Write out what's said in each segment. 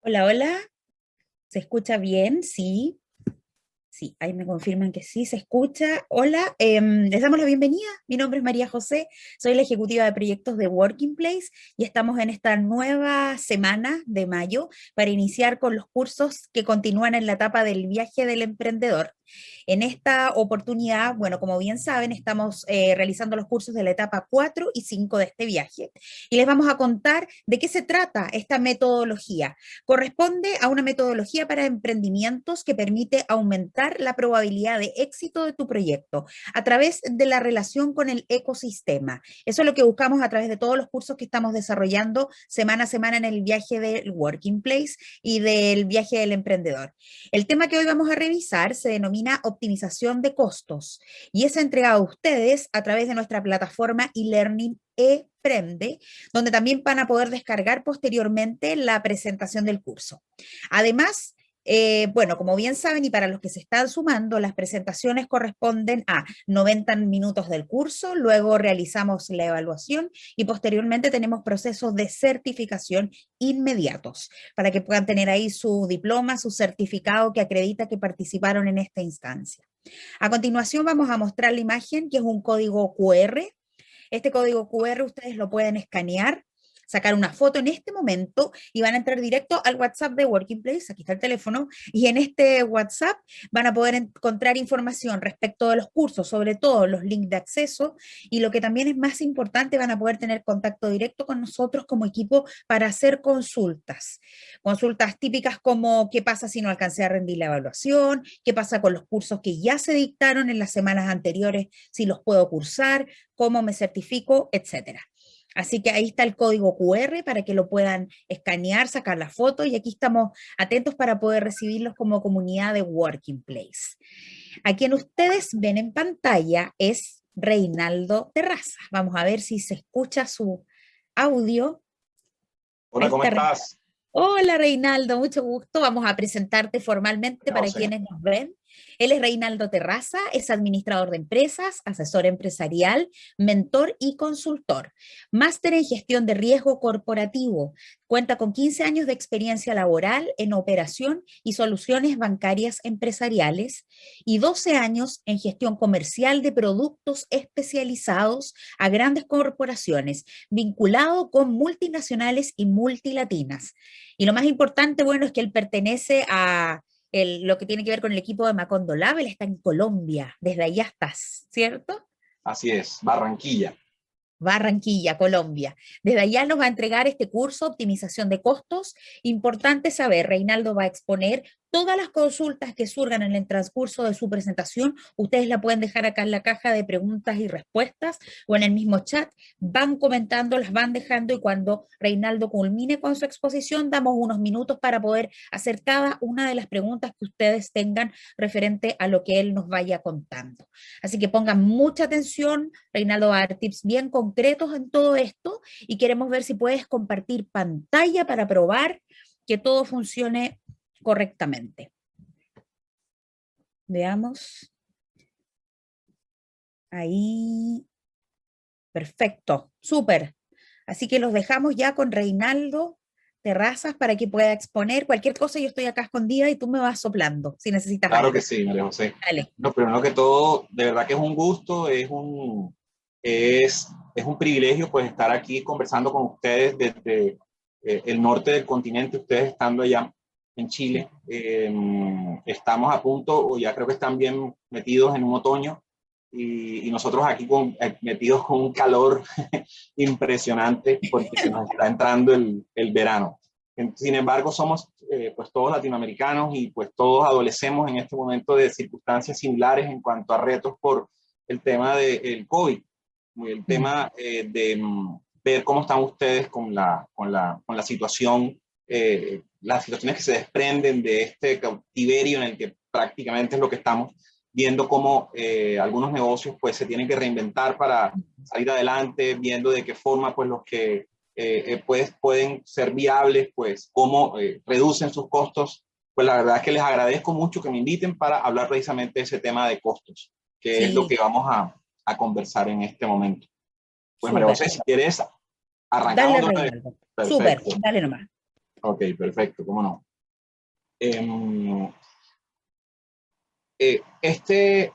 Hola, hola, ¿se escucha bien? Sí, sí, ahí me confirman que sí se escucha. Hola, les damos la bienvenida. Mi nombre es María José, soy la ejecutiva de proyectos de Working Place y estamos en esta nueva semana de mayo para iniciar con los cursos que continúan en la etapa del viaje del emprendedor. En esta oportunidad, bueno, como bien saben, estamos realizando los cursos de la etapa 4 y 5 de este viaje y les vamos a contar de qué se trata esta metodología. Corresponde a una metodología para emprendimientos que permite aumentar la probabilidad de éxito de tu proyecto a través de la relación con el ecosistema. Eso es lo que buscamos a través de todos los cursos que estamos desarrollando semana a semana en el viaje del Working Place y del viaje del emprendedor. El tema que hoy vamos a revisar se denomina optimización de costos y es entregado a ustedes a través de nuestra plataforma e-learning Prende, donde también van a poder descargar posteriormente la presentación del curso. Además, bueno, como bien saben y para los que se están sumando, las presentaciones corresponden a 90 minutos del curso, luego realizamos la evaluación y posteriormente tenemos procesos de certificación inmediatos para que puedan tener ahí su diploma, su certificado que acredita que participaron en esta instancia. A continuación vamos a mostrar la imagen que es un código QR. Este código QR ustedes lo pueden escanear, sacar una foto en este momento y van a entrar directo al WhatsApp de Working Place, aquí está el teléfono, y en este WhatsApp van a poder encontrar información respecto de los cursos, sobre todo los links de acceso, y lo que también es más importante, van a poder tener contacto directo con nosotros como equipo para hacer consultas. Consultas típicas como qué pasa si no alcancé a rendir la evaluación, qué pasa con los cursos que ya se dictaron en las semanas anteriores, si los puedo cursar, cómo me certifico, etcétera. Así que ahí está el código QR para que lo puedan escanear, sacar la foto y aquí estamos atentos para poder recibirlos como comunidad de Working Place. A quien ustedes ven en pantalla es Reinaldo Terraza. Vamos a ver si se escucha su audio. Ahí Hola, ¿cómo está. estás? Hola Reinaldo, mucho gusto. Vamos a presentarte formalmente Hola, para José. quienes nos ven. Él es Reinaldo Terraza, es administrador de empresas, asesor empresarial, mentor y consultor. Máster en gestión de riesgo corporativo. Cuenta con 15 años de experiencia laboral en operación y soluciones bancarias empresariales y 12 años en gestión comercial de productos especializados a grandes corporaciones, vinculado con multinacionales y multilatinas. Y lo más importante, bueno, es que él pertenece a lo que tiene que ver con el equipo de Macondo Lab. Él está en Colombia, desde allá estás, ¿cierto? Así es, Barranquilla. Barranquilla, Colombia. Desde allá nos va a entregar este curso, optimización de costos. Importante saber, Reinaldo va a exponer todas las consultas que surgan en el transcurso de su presentación. Ustedes la pueden dejar acá en la caja de preguntas y respuestas o en el mismo chat. Van comentando, las van dejando y cuando Reinaldo culmine con su exposición, damos unos minutos para poder hacer cada una de las preguntas que ustedes tengan referente a lo que él nos vaya contando. Así que pongan mucha atención. Reinaldo va a dar tips bien concretos en todo esto y queremos ver si puedes compartir pantalla para probar que todo funcione correctamente. Veamos. Ahí. Perfecto. Súper. Así que los dejamos ya con Reinaldo Terrazas para que pueda exponer cualquier cosa. Yo estoy acá escondida y tú me vas soplando si necesitas Claro que algo. sí, María José. Dale. No, primero que todo, de verdad que es un gusto, es un privilegio pues estar aquí conversando con ustedes desde el norte del continente, ustedes estando allá en Chile. Estamos a punto, o ya creo que están bien metidos en un otoño y nosotros aquí metidos con un calor impresionante porque se nos está entrando el verano. Sin embargo, somos pues todos latinoamericanos y pues todos adolecemos en este momento de circunstancias similares en cuanto a retos por el tema del COVID, el Mm. tema de ver cómo están ustedes con la situación, las situaciones que se desprenden de este cautiverio en el que prácticamente es lo que estamos viendo cómo algunos negocios pues se tienen que reinventar para salir adelante, viendo de qué forma pues los que pues, pueden ser viables, pues cómo reducen sus costos. Pues la verdad es que les agradezco mucho que me inviten para hablar precisamente de ese tema de costos, que es lo que Sí, vamos a conversar en este momento. Pues María súper. José, si quieres, arrancamos Dale, de una vez. Reinaldo. Súper. Perfecto. Dale nomás. Ok, perfecto, cómo no. Este,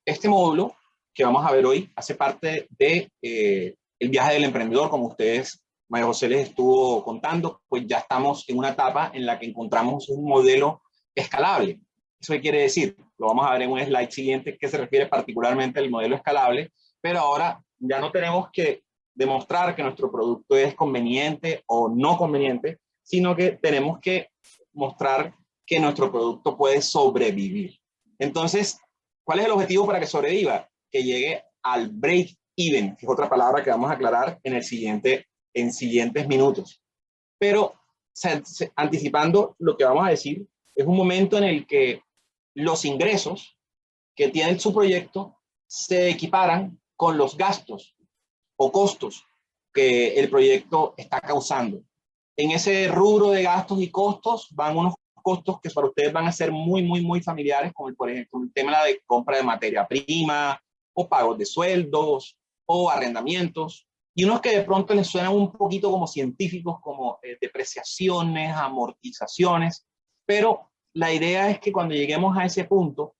este módulo que vamos a ver hoy hace parte de el viaje del emprendedor, como ustedes, María José les estuvo contando, pues ya estamos en una etapa en la que encontramos un modelo escalable. ¿Eso qué quiere decir? Lo vamos a ver en un slide siguiente que se refiere particularmente al modelo escalable, pero ahora ya no tenemos que demostrar que nuestro producto es conveniente o no conveniente, sino que tenemos que mostrar que nuestro producto puede sobrevivir. Entonces, ¿cuál es el objetivo para que sobreviva? Que llegue al break even, que es otra palabra que vamos a aclarar en siguientes minutos. Pero anticipando lo que vamos a decir, es un momento en el que los ingresos que tiene su proyecto se equiparan con los gastos o costos que el proyecto está causando. En ese rubro de gastos y costos van unos costos que para ustedes van a ser muy familiares, como por ejemplo el tema de compra de materia prima, o pagos de sueldos, o arrendamientos, y unos que de pronto les suenan un poquito como científicos, como depreciaciones, amortizaciones, pero la idea es que cuando lleguemos a ese punto,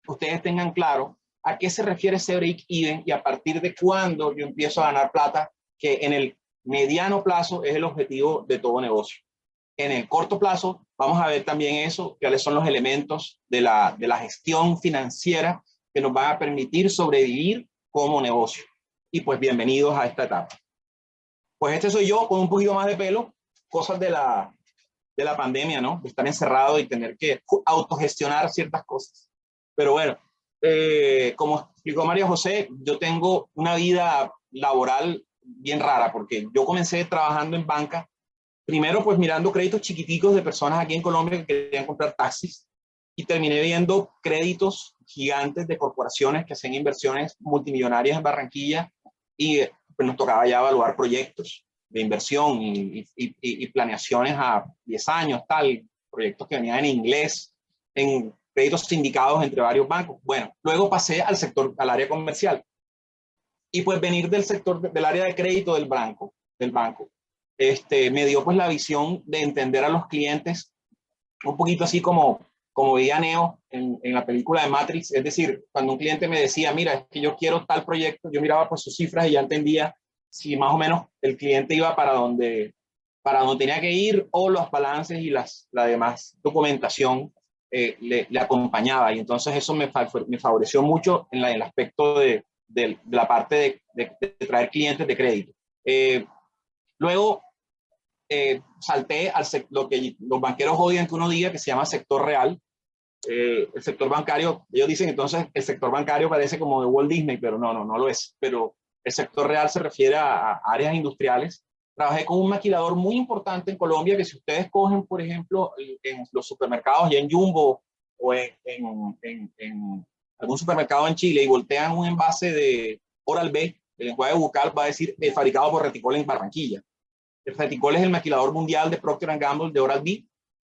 ustedes tengan claro a qué se refiere ese break even y a partir de cuándo yo empiezo a ganar plata, que en el mediano plazo es el objetivo de todo negocio. En el corto plazo vamos a ver también eso, cuáles son los elementos de la gestión financiera que nos van a permitir sobrevivir como negocio. Y pues bienvenidos a esta etapa. Pues este soy yo con un poquito más de pelo, cosas de la pandemia, ¿no? De estar encerrado y tener que autogestionar ciertas cosas. Pero bueno, como explicó María José, yo tengo una vida laboral bien rara porque yo comencé trabajando en banca, primero pues mirando créditos chiquiticos de personas aquí en Colombia que querían comprar taxis y terminé viendo créditos gigantes de corporaciones que hacían inversiones multimillonarias en Barranquilla y pues nos tocaba ya evaluar proyectos de inversión y planeaciones a 10 años, tal, proyectos que venían en inglés, en créditos sindicados entre varios bancos. Bueno, luego pasé al área comercial y pues venir del sector, del área de crédito del banco, me dio pues la visión de entender a los clientes un poquito así como veía Neo en la película de Matrix, es decir, cuando un cliente me decía, mira, es que yo quiero tal proyecto, yo miraba pues sus cifras y ya entendía si más o menos el cliente iba para donde tenía que ir o los balances y la demás documentación le acompañaba. Y entonces eso me favoreció mucho en el aspecto de la parte de traer clientes de crédito. Luego salté al lo que los banqueros odian que uno diga, que se llama sector real. El sector bancario, ellos dicen entonces el sector bancario parece como de Walt Disney, pero no lo es. Pero el sector real se refiere a áreas industriales. Trabajé con un maquilador muy importante en Colombia que si ustedes cogen, por ejemplo, en los supermercados, ya en Jumbo o en algún supermercado en Chile y voltean un envase de Oral-B, el lenguaje bucal va a decir fabricado por Reticol en Barranquilla. El Reticol es el maquilador mundial de Procter & Gamble de Oral-B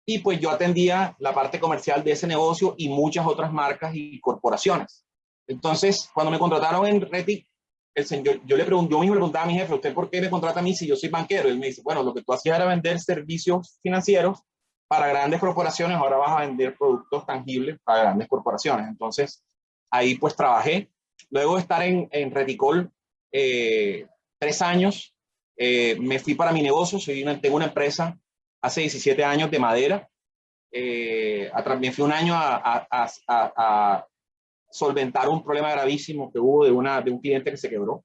y pues yo atendía la parte comercial de ese negocio y muchas otras marcas y corporaciones. Entonces, cuando me contrataron en Retic, yo mismo le preguntaba a mi jefe, ¿usted por qué me contrata a mí si yo soy banquero? Y él me dice, bueno, lo que tú hacías era vender servicios financieros para grandes corporaciones, ahora vas a vender productos tangibles para grandes corporaciones. Entonces, ahí pues trabajé. Luego de estar en Reticol 3 años, me fui para mi negocio, tengo una empresa hace 17 años de madera. Me fui un año a solventar un problema gravísimo que hubo de un cliente que se quebró.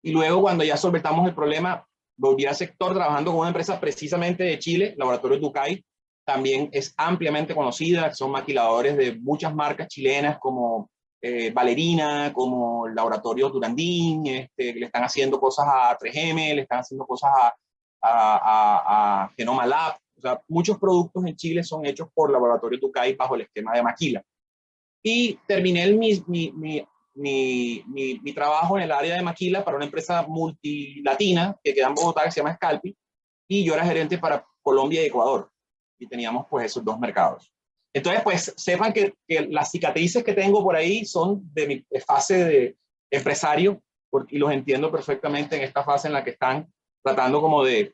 Y luego cuando ya solventamos el problema, volví al sector trabajando con una empresa precisamente de Chile, Laboratorios Ducay. También es ampliamente conocida, son maquiladores de muchas marcas chilenas como Valerina, como Laboratorios Durandín, le están haciendo cosas a 3M, le están haciendo cosas a Genoma Lab. O sea, muchos productos en Chile son hechos por Laboratorios Ducay bajo el esquema de Maquila. Y terminé mi trabajo en el área de Maquila para una empresa multilatina que queda en Bogotá, que se llama Scalpi, y yo era gerente para Colombia y Ecuador. Y teníamos pues esos dos mercados. Entonces, pues sepan que las cicatrices que tengo por ahí son de mi fase de empresario, y los entiendo perfectamente en esta fase en la que están. tratando como de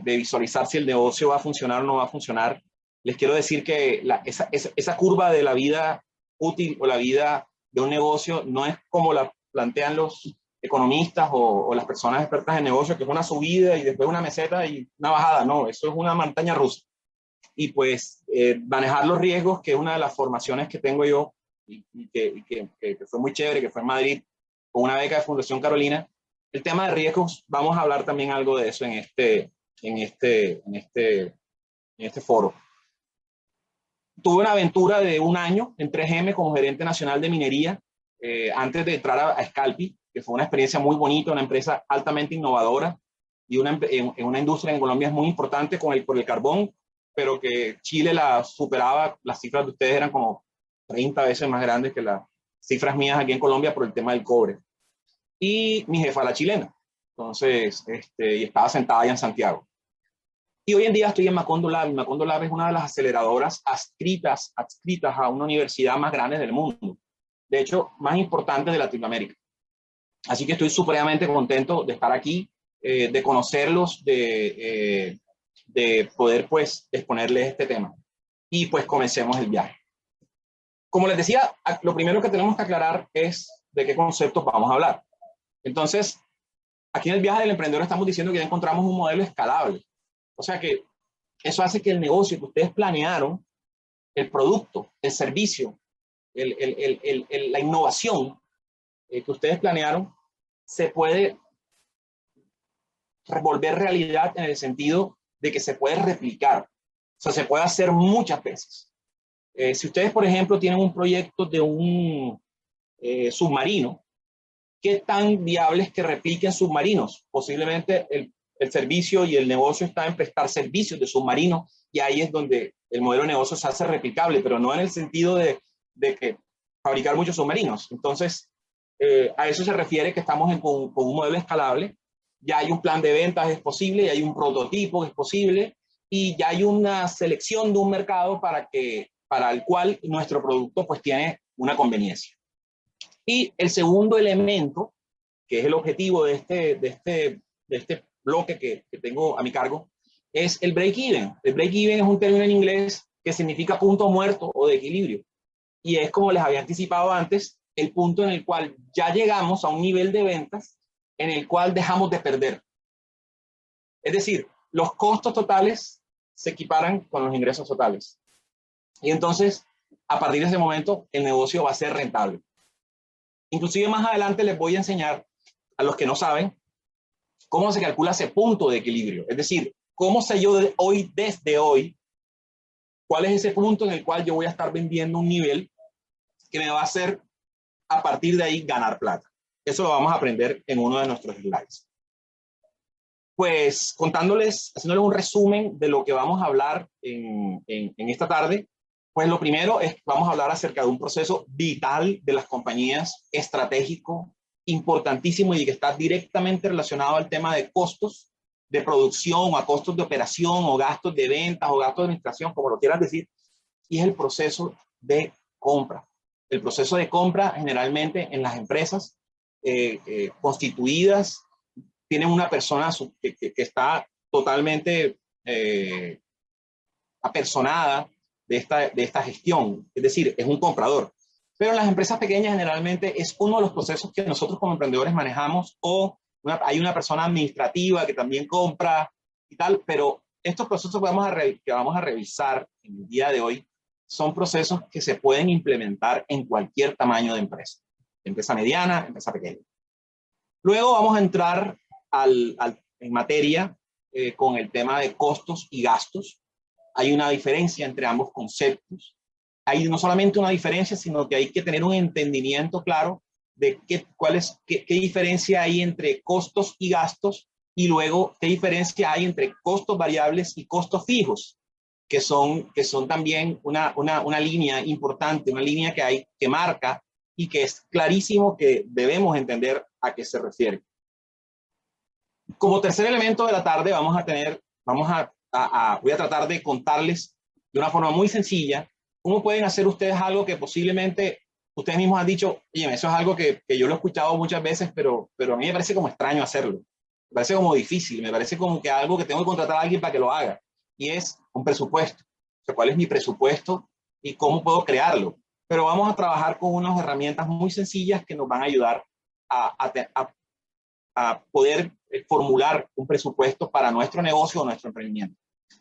visualizar si el negocio va a funcionar o no va a funcionar, les quiero decir que esa curva de la vida útil o la vida de un negocio no es como la plantean los economistas o las personas expertas en negocio, que es una subida y después una meseta y una bajada. No, eso es una montaña rusa. Y pues manejar los riesgos, que es una de las formaciones que tengo yo y que fue muy chévere, que fue en Madrid, con una beca de Fundación Carolina. El tema de riesgos, vamos a hablar también algo de eso en este foro. Tuve una aventura de un año en 3M como gerente nacional de minería, antes de entrar a Scalpi, que fue una experiencia muy bonita, una empresa altamente innovadora y en una industria en Colombia es muy importante por el carbón, pero que Chile la superaba, las cifras de ustedes eran como 30 veces más grandes que las cifras mías aquí en Colombia por el tema del cobre. Y mi jefa la chilena, entonces, y estaba sentada allá en Santiago. Y hoy en día estoy en Macondo Lab. Macondo Lab es una de las aceleradoras adscritas a una universidad más grande del mundo. De hecho, más importante de Latinoamérica. Así que estoy supremamente contento de estar aquí, de conocerlos, de poder pues exponerles este tema. Y pues comencemos el viaje. Como les decía, lo primero que tenemos que aclarar es de qué conceptos vamos a hablar. Entonces, aquí en el viaje del emprendedor estamos diciendo que ya encontramos un modelo escalable. O sea que eso hace que el negocio que ustedes planearon, el producto, el servicio, la innovación que ustedes planearon, se puede volver realidad en el sentido de que se puede replicar. O sea, se puede hacer muchas veces. Si ustedes, por ejemplo, tienen un proyecto de un submarino, ¿qué tan viable es que repliquen submarinos? Posiblemente el servicio y el negocio está en prestar servicios de submarinos y ahí es donde el modelo de negocio se hace replicable, pero no en el sentido de que fabricar muchos submarinos. Entonces, a eso se refiere que estamos con un modelo escalable. Ya hay un plan de ventas, es posible, ya hay un prototipo, es posible, y ya hay una selección de un mercado para el cual nuestro producto pues tiene una conveniencia. Y el segundo elemento, que es el objetivo de este bloque que tengo a mi cargo, es el break-even. El break-even es un término en inglés que significa punto muerto o de equilibrio. Y es, como les había anticipado antes, el punto en el cual ya llegamos a un nivel de ventas en el cual dejamos de perder. Es decir, los costos totales se equiparan con los ingresos totales. Y entonces, a partir de ese momento, el negocio va a ser rentable. Inclusive más adelante les voy a enseñar a los que no saben cómo se calcula ese punto de equilibrio. Es decir, cómo sé yo desde hoy, cuál es ese punto en el cual yo voy a estar vendiendo un nivel que me va a hacer a partir de ahí ganar plata. Eso lo vamos a aprender en uno de nuestros slides. Pues contándoles, haciéndoles un resumen de lo que vamos a hablar en esta tarde, pues lo primero es que vamos a hablar acerca de un proceso vital de las compañías, estratégico, importantísimo y que está directamente relacionado al tema de costos de producción, o a costos de operación, o gastos de ventas, o gastos de administración, como lo quieran decir, y es el proceso de compra. El proceso de compra generalmente en las empresas constituidas tienen una persona que está totalmente apersonada de esta gestión, es decir, es un comprador. Pero en las empresas pequeñas generalmente es uno de los procesos que nosotros como emprendedores manejamos, o hay una persona administrativa que también compra y tal, pero estos procesos que vamos a revisar en el día de hoy son procesos que se pueden implementar en cualquier tamaño de empresa mediana, empresa pequeña. Luego vamos a entrar en materia con el tema de costos y gastos. Hay una diferencia entre ambos conceptos. Hay no solamente una diferencia, sino que hay que tener un entendimiento claro de qué diferencia hay entre costos y gastos, y luego qué diferencia hay entre costos variables y costos fijos, que son también una línea importante, una línea que marca y que es clarísimo que debemos entender a qué se refiere. Como tercer elemento de la tarde voy a tratar de contarles de una forma muy sencilla cómo pueden hacer ustedes algo que posiblemente ustedes mismos han dicho, oye, eso es algo que yo lo he escuchado muchas veces, pero a mí me parece como extraño hacerlo. Me parece como difícil, me parece como que algo que tengo que contratar a alguien para que lo haga. Y es un presupuesto. O sea, ¿cuál es mi presupuesto y cómo puedo crearlo? Pero vamos a trabajar con unas herramientas muy sencillas que nos van a ayudar a poder formular un presupuesto para nuestro negocio o nuestro emprendimiento.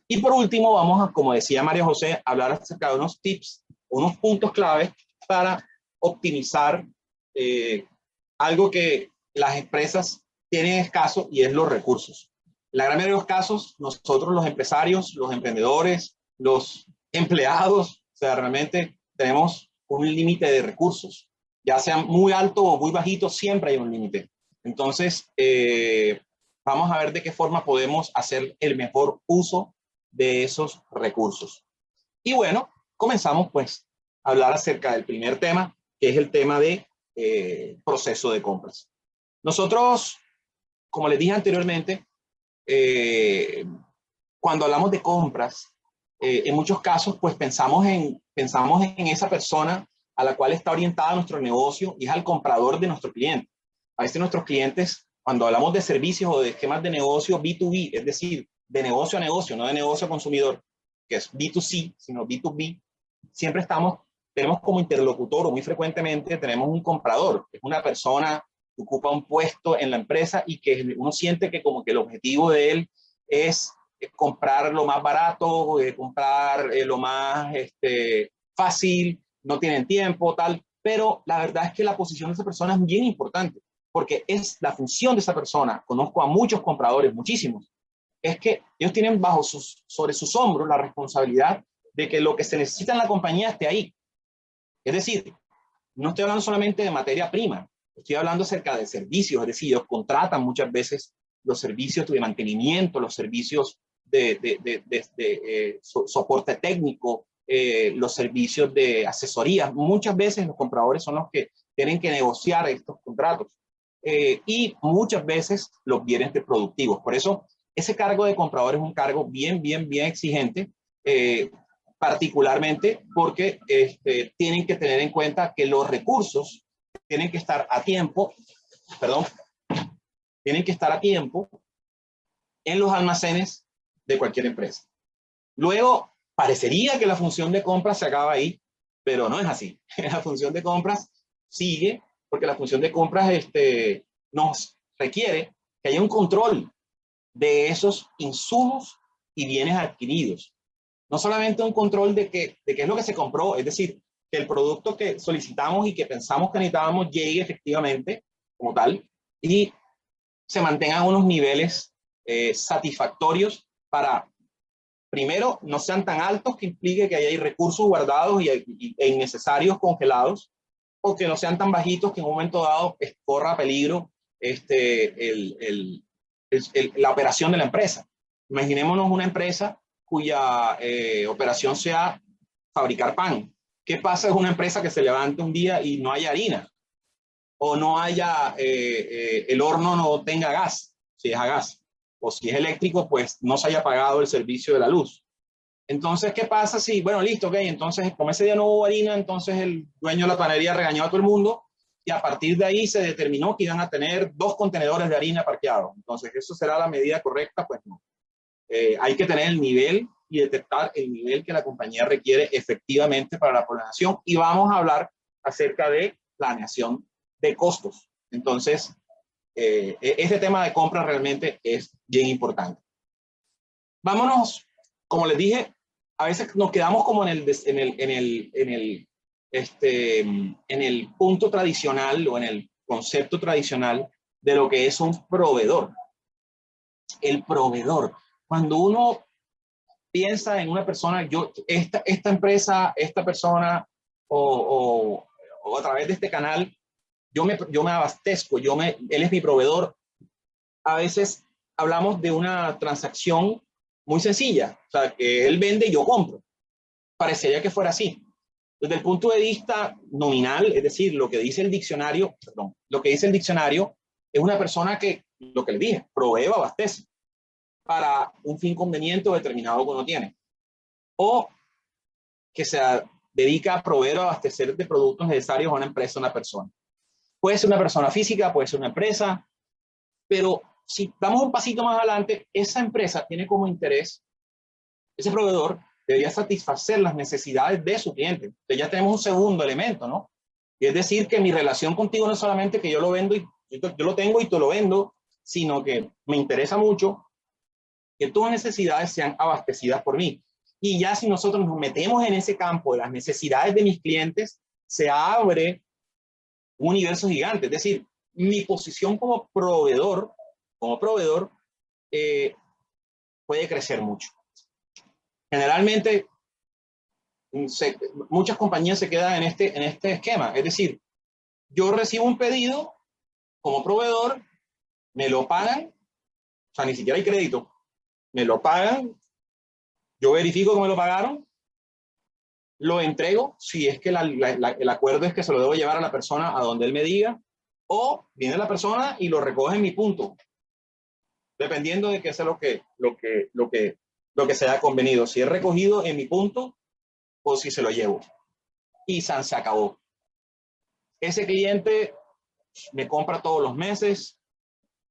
Y por último, vamos a, como decía María José, hablar acerca de unos tips, unos puntos clave para optimizar algo que las empresas tienen escaso y es los recursos. La gran mayoría de los casos, nosotros los empresarios, los emprendedores, los empleados, o sea, realmente tenemos un límite de recursos, ya sea muy alto o muy bajito, siempre hay un límite. Entonces, vamos a ver de qué forma podemos hacer el mejor uso de esos recursos. Y bueno, comenzamos pues a hablar acerca del primer tema, que es el tema de proceso de compras. Nosotros, como les dije anteriormente, cuando hablamos de compras, en muchos casos pues pensamos en esa persona a la cual está orientada nuestro negocio y es al comprador de nuestro cliente. A veces nuestros clientes, cuando hablamos de servicios o de esquemas de negocio B2B, es decir, de negocio a negocio, no de negocio a consumidor, que es B2C, sino B2B, siempre tenemos como interlocutor o muy frecuentemente tenemos un comprador, es una persona que ocupa un puesto en la empresa y que uno siente que como que el objetivo de él es comprar lo más barato, comprar lo más fácil, no tienen tiempo, tal, pero la verdad es que la posición de esa persona es bien importante, porque es la función de esa persona. Conozco a muchos compradores, muchísimos, es que ellos tienen sobre sus hombros la responsabilidad de que lo que se necesita en la compañía esté ahí. Es decir, no estoy hablando solamente de materia prima, estoy hablando acerca de servicios, es decir, ellos contratan muchas veces los servicios de mantenimiento, los servicios de soporte técnico, los servicios de asesoría. Muchas veces los compradores son los que tienen que negociar estos contratos y muchas veces los bienes productivos. Por eso, ese cargo de comprador es un cargo bien exigente, particularmente porque tienen que tener en cuenta que los recursos tienen que estar a tiempo, tienen que estar a tiempo en los almacenes de cualquier empresa. Luego, parecería que la función de compras se acaba ahí, pero no es así. La función de compras sigue, porque la función de compras nos requiere que haya un control de esos insumos y bienes adquiridos. No solamente un control de qué es lo que se compró, es decir, que el producto que solicitamos y que pensamos que necesitábamos llegue efectivamente como tal y se mantengan unos niveles satisfactorios para, primero, no sean tan altos que implique que haya recursos guardados e innecesarios congelados, o que no sean tan bajitos que en un momento dado corra peligro la operación de la empresa. Imaginémonos una empresa cuya operación sea fabricar pan. ¿Qué pasa en una empresa que se levanta un día y no haya harina? O no haya, el horno no tenga gas, si es a gas. O si es eléctrico, pues no se haya pagado el servicio de la luz. Entonces, ¿qué pasa si, bueno, listo, ok, entonces como ese día no hubo harina, entonces el dueño de la panadería regañó a todo el mundo y a partir de ahí se determinó que iban a tener 2 contenedores de harina parqueados. Entonces, ¿eso será la medida correcta? Pues no. Hay que tener el nivel y detectar el nivel que la compañía requiere efectivamente para la planeación y vamos a hablar acerca de planeación de costos. Entonces, este tema de compra realmente es bien importante. Vámonos, como les dije, a veces nos quedamos como en el punto tradicional o en el concepto tradicional de lo que es un proveedor. El proveedor. Cuando uno piensa en una persona, esta empresa, esta persona o a través de este canal, yo me abastezco, él es mi proveedor. A veces hablamos de una transacción muy sencilla, o sea, que él vende y yo compro. Parecería que fuera así. Desde el punto de vista nominal, es decir, lo que dice el diccionario es una persona que, lo que le dije, provee o abastece para un fin conveniente o determinado que uno tiene. O que se dedica a proveer o abastecer de productos necesarios a una empresa o una persona. Puede ser una persona física, puede ser una empresa, pero si damos un pasito más adelante, esa empresa tiene como interés, ese proveedor debería satisfacer las necesidades de su cliente. Entonces ya tenemos un segundo elemento, ¿no? Y es decir, que mi relación contigo no es solamente que yo lo vendo y yo lo tengo y te lo vendo, sino que me interesa mucho que tus necesidades sean abastecidas por mí. Y ya si nosotros nos metemos en ese campo de las necesidades de mis clientes, se abre un universo gigante. Es decir, mi posición como proveedor puede crecer mucho. Generalmente, muchas compañías se quedan en este esquema. Es decir, yo recibo un pedido como proveedor, me lo pagan, o sea, ni siquiera hay crédito, me lo pagan, yo verifico que me lo pagaron, lo entrego, si es que el acuerdo es que se lo debo llevar a la persona a donde él me diga, o viene la persona y lo recoge en mi punto, dependiendo de qué sea lo que se haya convenido, si es recogido en mi punto o si se lo llevo. Y se acabó. Ese cliente me compra todos los meses,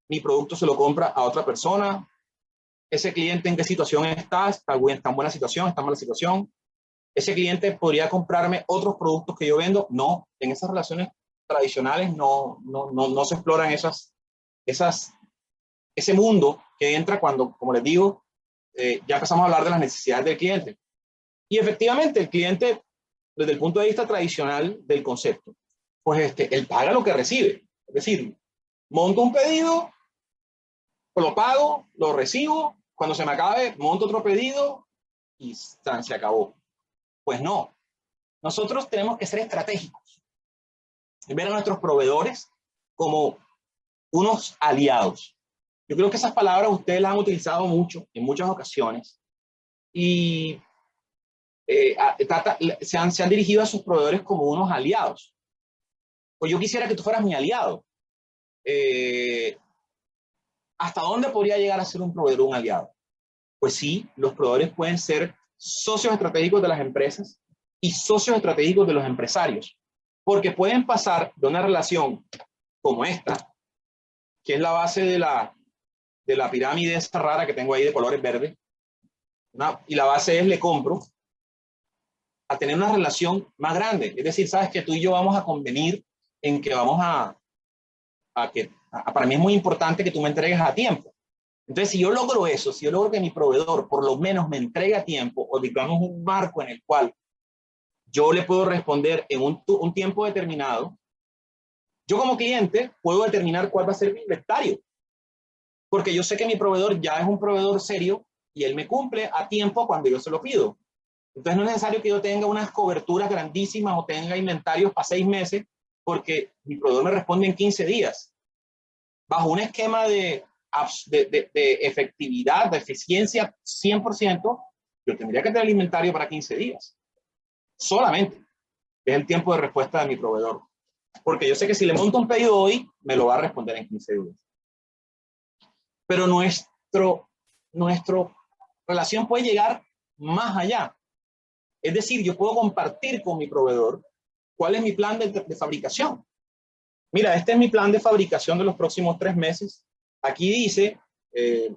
mi producto se lo compra a otra persona, ese cliente en qué situación está en buena situación, está en mala situación, ese cliente podría comprarme otros productos que yo vendo. No, en esas relaciones tradicionales no se exploran ese mundo que entra cuando, como les digo, ya empezamos a hablar de las necesidades del cliente. Y efectivamente el cliente, desde el punto de vista tradicional del concepto, pues él paga lo que recibe. Es decir, monto un pedido, lo pago, lo recibo, cuando se me acabe, monto otro pedido y se acabó. Pues no, nosotros tenemos que ser estratégicos, ver a nuestros proveedores como unos aliados. Yo creo que esas palabras ustedes las han utilizado mucho, en muchas ocasiones, y se han dirigido a sus proveedores como unos aliados. Pues yo quisiera que tú fueras mi aliado. ¿Hasta dónde podría llegar a ser un proveedor un aliado? Pues sí, los proveedores pueden ser socios estratégicos de las empresas y socios estratégicos de los empresarios, porque pueden pasar de una relación como esta, que es la base de la pirámide esta rara que tengo ahí de colores verdes, y la base es le compro, a tener una relación más grande. Es decir, sabes que tú y yo vamos a convenir en que vamos para mí es muy importante que tú me entregues a tiempo. Entonces, si yo logro eso, si yo logro que mi proveedor por lo menos me entregue a tiempo, o digamos un marco en el cual yo le puedo responder en un tiempo determinado, yo como cliente puedo determinar cuál va a ser mi inventario, porque yo sé que mi proveedor ya es un proveedor serio y él me cumple a tiempo cuando yo se lo pido. Entonces no es necesario que yo tenga unas coberturas grandísimas o tenga inventarios para 6 meses, porque mi proveedor me responde en 15 días. Bajo un esquema de efectividad, de eficiencia 100%, yo tendría que tener el inventario para 15 días. Solamente es el tiempo de respuesta de mi proveedor. Porque yo sé que si le monto un pedido hoy, me lo va a responder en 15 días. Pero nuestra relación puede llegar más allá. Es decir, yo puedo compartir con mi proveedor cuál es mi plan de fabricación. Mira, este es mi plan de fabricación de los próximos 3 meses. Aquí dice,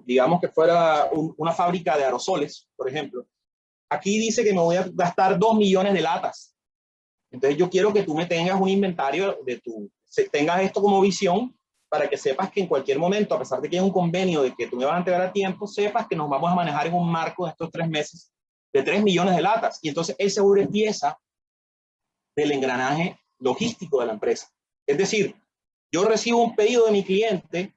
digamos que fuera una fábrica de aerosoles, por ejemplo. Aquí dice que me voy a gastar 2 millones de latas. Entonces yo quiero que tú me tengas un inventario tengas esto como visión para que sepas que en cualquier momento, a pesar de que hay un convenio de que tú me vas a entregar a tiempo, sepas que nos vamos a manejar en un marco de estos 3 meses de 3 millones de latas. Y entonces el seguro es pieza del engranaje logístico de la empresa. Es decir, yo recibo un pedido de mi cliente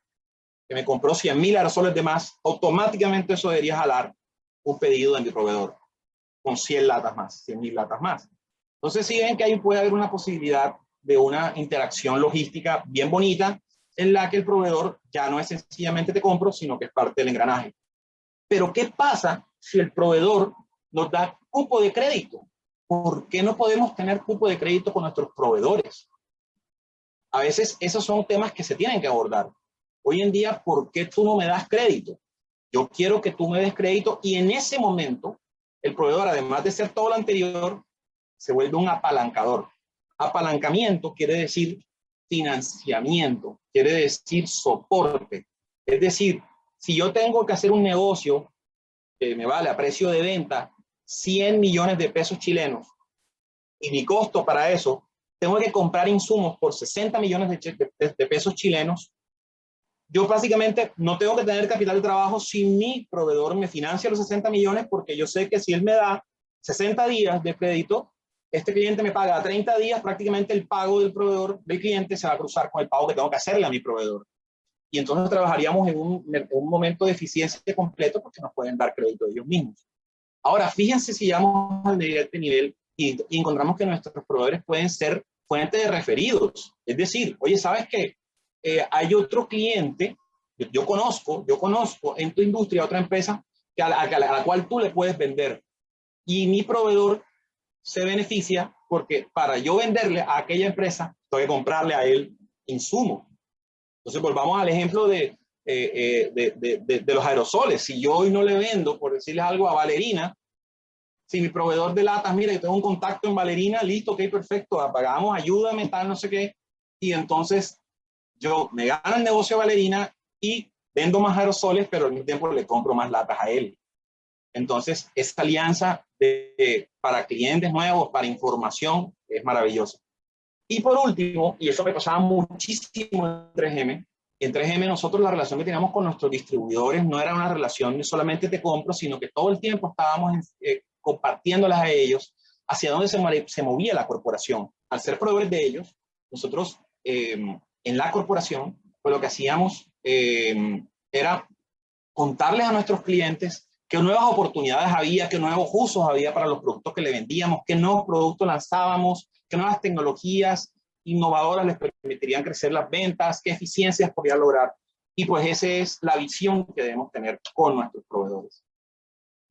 que me compró 100.000 aerosoles de más, automáticamente eso debería jalar un pedido de mi proveedor con 100 latas más, 100.000 latas más. Entonces, si ven que ahí puede haber una posibilidad de una interacción logística bien bonita, en la que el proveedor ya no es sencillamente te compro, sino que es parte del engranaje. Pero, ¿qué pasa si el proveedor nos da cupo de crédito? ¿Por qué no podemos tener cupo de crédito con nuestros proveedores? A veces esos son temas que se tienen que abordar. Hoy en día, ¿por qué tú no me das crédito? Yo quiero que tú me des crédito, y en ese momento el proveedor, además de ser todo lo anterior, se vuelve un apalancador. Apalancamiento quiere decir financiamiento, quiere decir soporte. Es decir, si yo tengo que hacer un negocio que me vale a precio de venta 100 millones de pesos chilenos y mi costo para eso, tengo que comprar insumos por 60 millones de pesos chilenos, yo básicamente no tengo que tener capital de trabajo si mi proveedor me financia los 60 millones, porque yo sé que si él me da 60 días de crédito, este cliente me paga a 30 días, prácticamente el pago del proveedor del cliente se va a cruzar con el pago que tengo que hacerle a mi proveedor. Y entonces trabajaríamos en un momento de eficiencia completo porque nos pueden dar crédito ellos mismos. Ahora, fíjense si llegamos al siguiente nivel y encontramos que nuestros proveedores pueden ser fuentes de referidos. Es decir, oye, ¿sabes qué? Hay otro cliente, yo conozco en tu industria otra empresa a la cual tú le puedes vender. Y mi proveedor se beneficia porque para yo venderle a aquella empresa, tengo que comprarle a él insumo. Entonces, volvamos al ejemplo de los aerosoles. Si yo hoy no le vendo, por decirles algo, a Valerina, si mi proveedor de latas, mira, yo tengo un contacto en Valerina, listo, ok, perfecto, apagamos, ayúdame, tal, no sé qué. Y entonces yo me gano el negocio de Valerina y vendo más aerosoles, pero al mismo tiempo le compro más latas a él. Entonces, esta alianza para clientes nuevos, para información, es maravillosa. Y por último, y eso me pasaba muchísimo en 3M, en 3M nosotros la relación que teníamos con nuestros distribuidores no era una relación de solamente te compro, sino que todo el tiempo estábamos compartiéndolas a ellos hacia dónde se movía la corporación. Al ser proveedores de ellos, nosotros en la corporación, pues lo que hacíamos era contarles a nuestros clientes qué nuevas oportunidades había, qué nuevos usos había para los productos que le vendíamos, qué nuevos productos lanzábamos, qué nuevas tecnologías innovadoras les permitirían crecer las ventas, qué eficiencias podía lograr. Y pues esa es la visión que debemos tener con nuestros proveedores.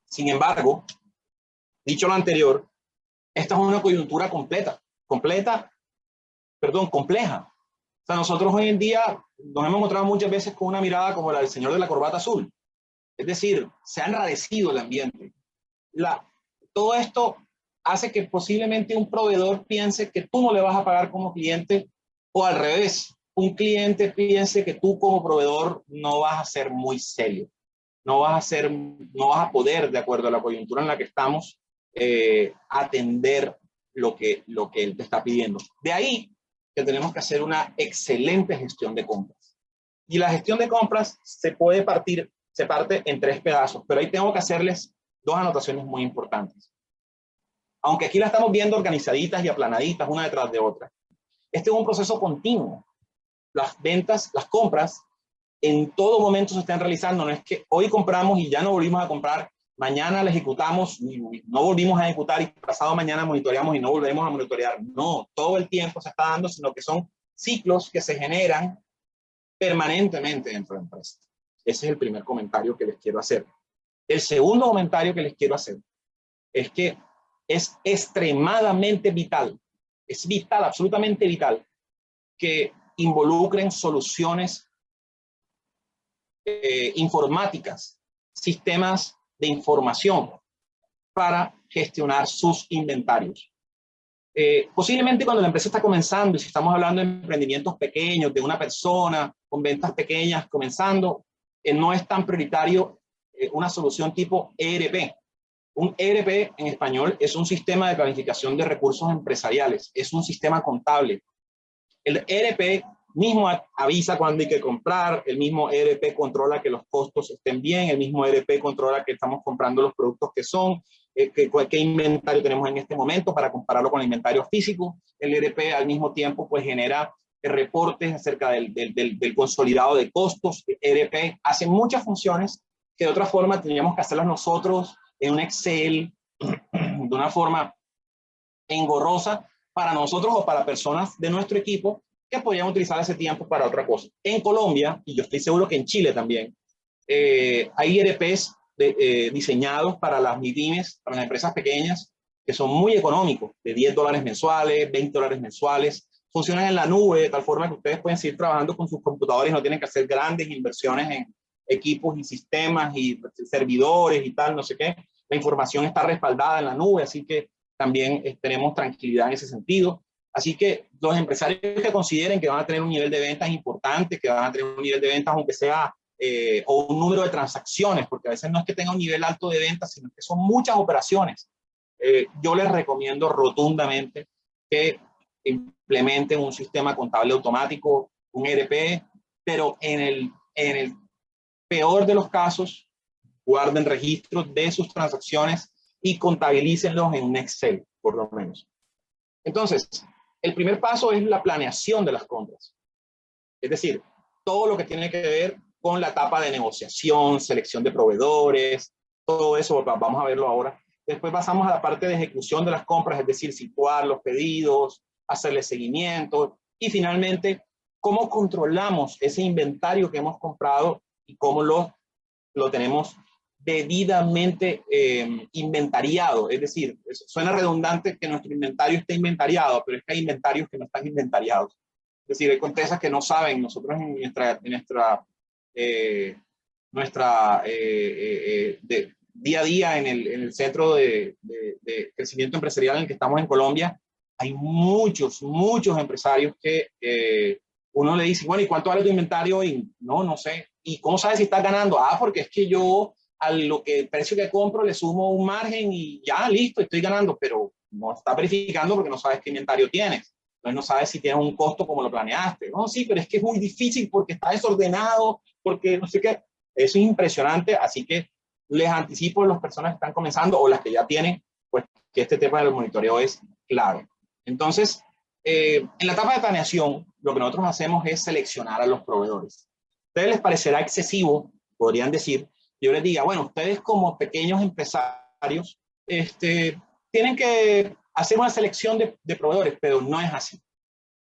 Sin embargo, dicho lo anterior, esta es una coyuntura compleja. O sea, nosotros hoy en día nos hemos encontrado muchas veces con una mirada como la del señor de la corbata azul. Es decir, se ha enrarecido el ambiente. Todo esto hace que posiblemente un proveedor piense que tú no le vas a pagar como cliente, o al revés, un cliente piense que tú como proveedor no vas a ser muy serio, no vas a poder, de acuerdo a la coyuntura en la que estamos, atender lo que él te está pidiendo. De ahí que tenemos que hacer una excelente gestión de compras. Y la gestión de compras se parte en 3 pedazos, pero ahí tengo que hacerles 2 anotaciones muy importantes. Aunque aquí la estamos viendo organizaditas y aplanaditas una detrás de otra. Este es un proceso continuo. Las ventas, las compras, en todo momento se están realizando. No es que hoy compramos y ya no volvimos a comprar, mañana la ejecutamos y no volvimos a ejecutar y pasado mañana monitoreamos y no volvemos a monitorear. No, todo el tiempo se está dando, sino que son ciclos que se generan permanentemente dentro de la empresa. Ese es el primer comentario que les quiero hacer. El segundo comentario que les quiero hacer es que es extremadamente vital, es vital, absolutamente vital, que involucren soluciones informáticas, sistemas de información para gestionar sus inventarios. Posiblemente cuando la empresa está comenzando, y si estamos hablando de emprendimientos pequeños, de una persona con ventas pequeñas comenzando, no es tan prioritario una solución tipo ERP. Un ERP en español es un sistema de planificación de recursos empresariales, es un sistema contable. El ERP mismo avisa cuándo hay que comprar, el mismo ERP controla que los costos estén bien, el mismo ERP controla que estamos comprando los productos que son, qué inventario tenemos en este momento para compararlo con el inventario físico. El ERP al mismo tiempo pues genera reportes acerca del consolidado de costos. El ERP hace muchas funciones que de otra forma tendríamos que hacerlas nosotros en un Excel, de una forma engorrosa para nosotros o para personas de nuestro equipo que podrían utilizar ese tiempo para otra cosa. En Colombia, y yo estoy seguro que en Chile también, hay ERPs diseñados para las MIPYMES, para las empresas pequeñas, que son muy económicos, de $10 mensuales, $20 mensuales, funcionan en la nube, de tal forma que ustedes pueden seguir trabajando con sus computadores, no tienen que hacer grandes inversiones en equipos y sistemas y servidores y tal, no sé qué. La información está respaldada en la nube, así que también tenemos tranquilidad en ese sentido. Así que los empresarios que consideren que van a tener un nivel de ventas importante, que van a tener un nivel de ventas aunque sea o un número de transacciones, porque a veces no es que tenga un nivel alto de ventas, sino que son muchas operaciones. Yo les recomiendo rotundamente que implementen un sistema contable automático, un ERP, pero en el peor de los casos, guarden registros de sus transacciones y contabilícenlos en un Excel, por lo menos. Entonces, el primer paso es la planeación de las compras. Es decir, todo lo que tiene que ver con la etapa de negociación, selección de proveedores, todo eso, vamos a verlo ahora. Después pasamos a la parte de ejecución de las compras, es decir, situar los pedidos, hacerle seguimiento y finalmente, cómo controlamos ese inventario que hemos comprado y cómo lo tenemos debidamente inventariado. Es decir, suena redundante que nuestro inventario esté inventariado, pero es que hay inventarios que no están inventariados. Es decir, hay empresas que no saben. Nosotros en día a día en el centro de crecimiento empresarial en el que estamos en Colombia, hay muchos empresarios que uno le dice, bueno, ¿y cuánto vale tu inventario? Y no sé. ¿Y cómo sabes si estás ganando? Porque es que yo el precio que compro le sumo un margen y ya, listo, estoy ganando, pero no está verificando porque no sabes qué inventario tienes. Entonces no sabes si tienes un costo como lo planeaste. No, sí, pero es que es muy difícil porque está desordenado, porque no sé qué. Eso es impresionante, así que les anticipo a las personas que están comenzando o las que ya tienen, pues que este tema del monitoreo es clave. Entonces, en la etapa de planeación, lo que nosotros hacemos es seleccionar a los proveedores. ¿A ustedes les parecerá excesivo? Podrían decir, yo les diga, bueno, ustedes como pequeños empresarios tienen que hacer una selección de proveedores, pero no es así.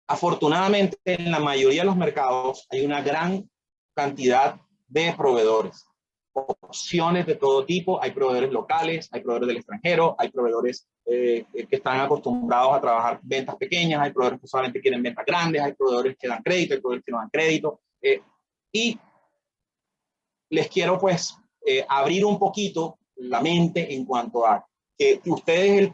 Afortunadamente, en la mayoría de los mercados hay una gran cantidad de proveedores, opciones de todo tipo. Hay proveedores locales, hay proveedores del extranjero, hay proveedores que están acostumbrados a trabajar ventas pequeñas, hay proveedores que solamente quieren ventas grandes, hay proveedores que dan crédito, hay proveedores que no dan crédito. Y les quiero pues abrir un poquito la mente en cuanto a que ustedes,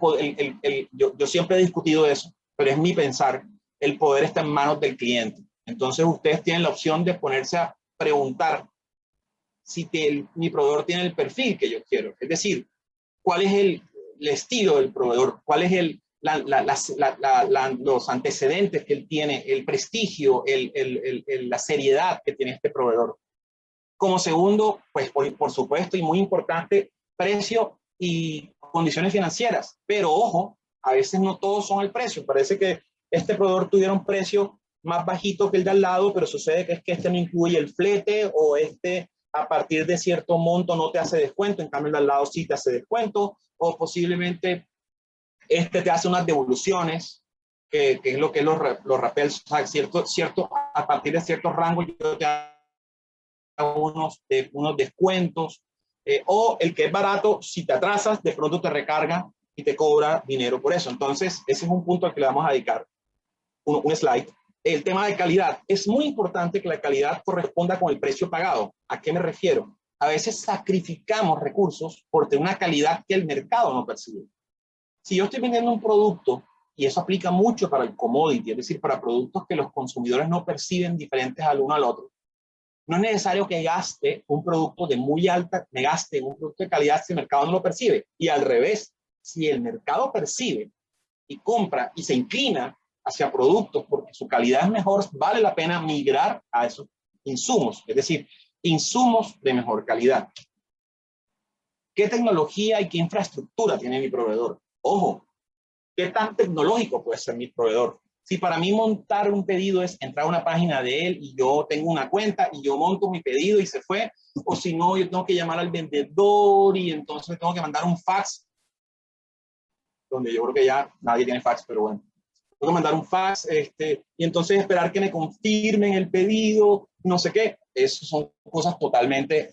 yo siempre he discutido eso, pero es mi pensar, el poder está en manos del cliente. Entonces ustedes tienen la opción de ponerse a preguntar si mi proveedor tiene el perfil que yo quiero. Es decir, cuál es el estilo del proveedor, cuál es los antecedentes que él tiene, el prestigio, la seriedad que tiene este proveedor. Como segundo, pues por supuesto y muy importante, precio y condiciones financieras. Pero ojo, a veces no todos son el precio. Parece que este proveedor tuviera un precio más bajito que el de al lado, pero sucede que es que este no incluye el flete o a partir de cierto monto no te hace descuento, en cambio el de al lado sí te hace descuento, o posiblemente te hace unas devoluciones, que es lo que los rappels, o sea, a partir de ciertos rangos yo te hago unos descuentos, o el que es barato, si te atrasas, de pronto te recarga y te cobra dinero por eso. Entonces, ese es un punto al que le vamos a dedicar un slide. El tema de calidad. Es muy importante que la calidad corresponda con el precio pagado. ¿A qué me refiero? A veces sacrificamos recursos por tener una calidad que el mercado no percibe. Si yo estoy vendiendo un producto, y eso aplica mucho para el commodity, es decir, para productos que los consumidores no perciben diferentes al uno al otro, no es necesario que gaste un producto de muy alta, me gaste un producto de calidad si el mercado no lo percibe. Y al revés, si el mercado percibe y compra y se inclina hacia productos porque su calidad es mejor, vale la pena migrar a esos insumos, es decir, insumos de mejor calidad. ¿Qué tecnología y qué infraestructura tiene mi proveedor? Ojo, ¿qué tan tecnológico puede ser mi proveedor? Si para mí montar un pedido es entrar a una página de él y yo tengo una cuenta y yo monto mi pedido y se fue, o si no, yo tengo que llamar al vendedor y entonces tengo que mandar un fax, donde yo creo que ya nadie tiene fax, pero bueno. Tengo que mandar un fax y entonces esperar que me confirmen el pedido, no sé qué. Eso son cosas totalmente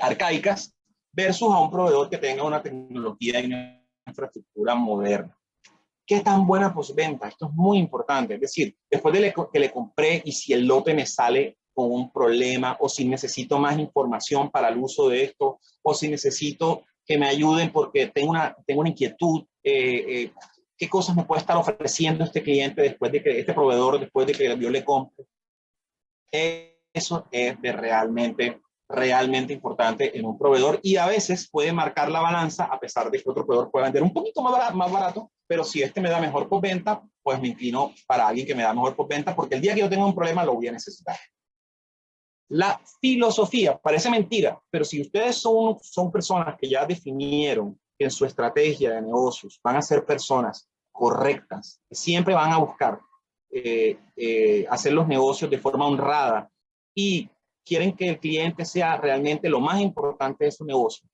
arcaicas versus a un proveedor que tenga una tecnología y una infraestructura moderna. ¿Qué tan buena postventa? Esto es muy importante. Es decir, después de que le compré y si el lote me sale con un problema o si necesito más información para el uso de esto o si necesito que me ayuden porque tengo una inquietud, qué cosas me puede estar ofreciendo este cliente después de que este proveedor, después de que yo le compre. eso es de realmente importante en un proveedor, y a veces puede marcar la balanza, a pesar de que otro proveedor pueda vender un poquito más barato, pero si este me da mejor postventa, pues me inclino para alguien que me da mejor postventa, porque el día que yo tenga un problema lo voy a necesitar. La filosofía parece mentira, pero si ustedes son personas que ya definieron que en su estrategia de negocios van a ser personas correctas, que siempre van a buscar hacer los negocios de forma honrada y quieren que el cliente sea realmente lo más importante de su negocio,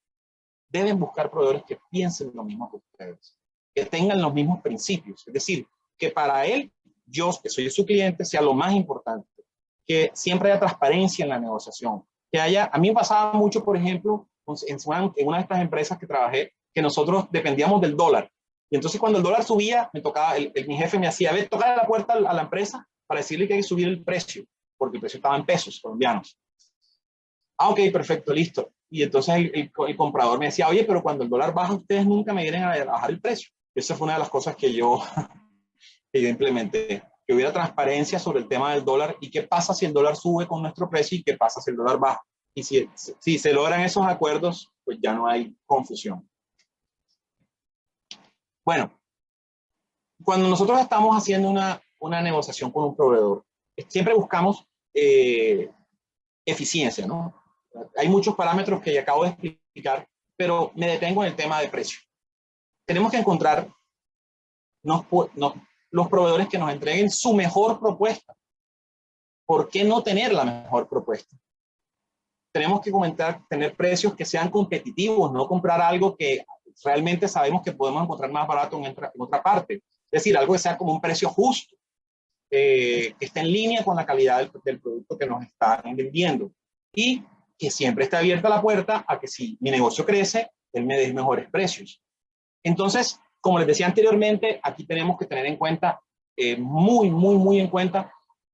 deben buscar proveedores que piensen lo mismo que ustedes, que tengan los mismos principios. Es decir, que para él, yo que soy su cliente, sea lo más importante, que siempre haya transparencia en la negociación, que haya, a mí me pasaba mucho, por ejemplo, en una de estas empresas que trabajé, que nosotros dependíamos del dólar. Y entonces cuando el dólar subía, me tocaba, mi jefe me hacía, ver, tocar la puerta a la empresa para decirle que hay que subir el precio, porque el precio estaba en pesos colombianos. Ah, ok, perfecto, listo. Y entonces el comprador me decía, oye, pero cuando el dólar baja, ustedes nunca me vienen a bajar el precio. Esa fue una de las cosas que yo implementé, que hubiera transparencia sobre el tema del dólar y qué pasa si el dólar sube con nuestro precio y qué pasa si el dólar baja. Y si se logran esos acuerdos, pues ya no hay confusión. Bueno, cuando nosotros estamos haciendo una negociación con un proveedor, siempre buscamos eficiencia, ¿no? Hay muchos parámetros que ya acabo de explicar, pero me detengo en el tema de precio. Tenemos que encontrar los proveedores que nos entreguen su mejor propuesta. ¿Por qué no tener la mejor propuesta? Tenemos que tener precios que sean competitivos, no comprar algo que realmente sabemos que podemos encontrar más barato en otra parte. Es decir, algo que sea como un precio justo, que esté en línea con la calidad del producto que nos están vendiendo. Y que siempre esté abierta la puerta a que si mi negocio crece, él me dé mejores precios. Entonces, como les decía anteriormente, aquí tenemos que tener en cuenta, muy en cuenta,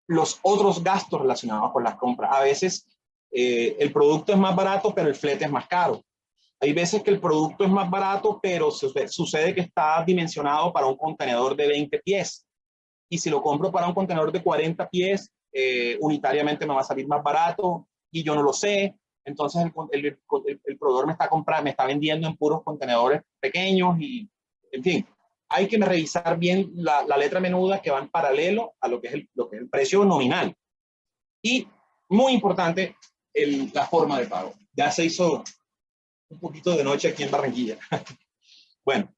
los otros gastos relacionados con las compras. A veces el producto es más barato, pero el flete es más caro. Hay veces que el producto es más barato, pero sucede que está dimensionado para un contenedor de 20 pies. Y si lo compro para un contenedor de 40 pies, unitariamente me va a salir más barato y yo no lo sé. Entonces el proveedor me está vendiendo en puros contenedores pequeños y, en fin, hay que revisar bien la letra menuda que va en paralelo a lo que es el precio nominal. Y muy importante, la forma de pago. Ya se hizo un poquito de noche aquí en Barranquilla. Bueno,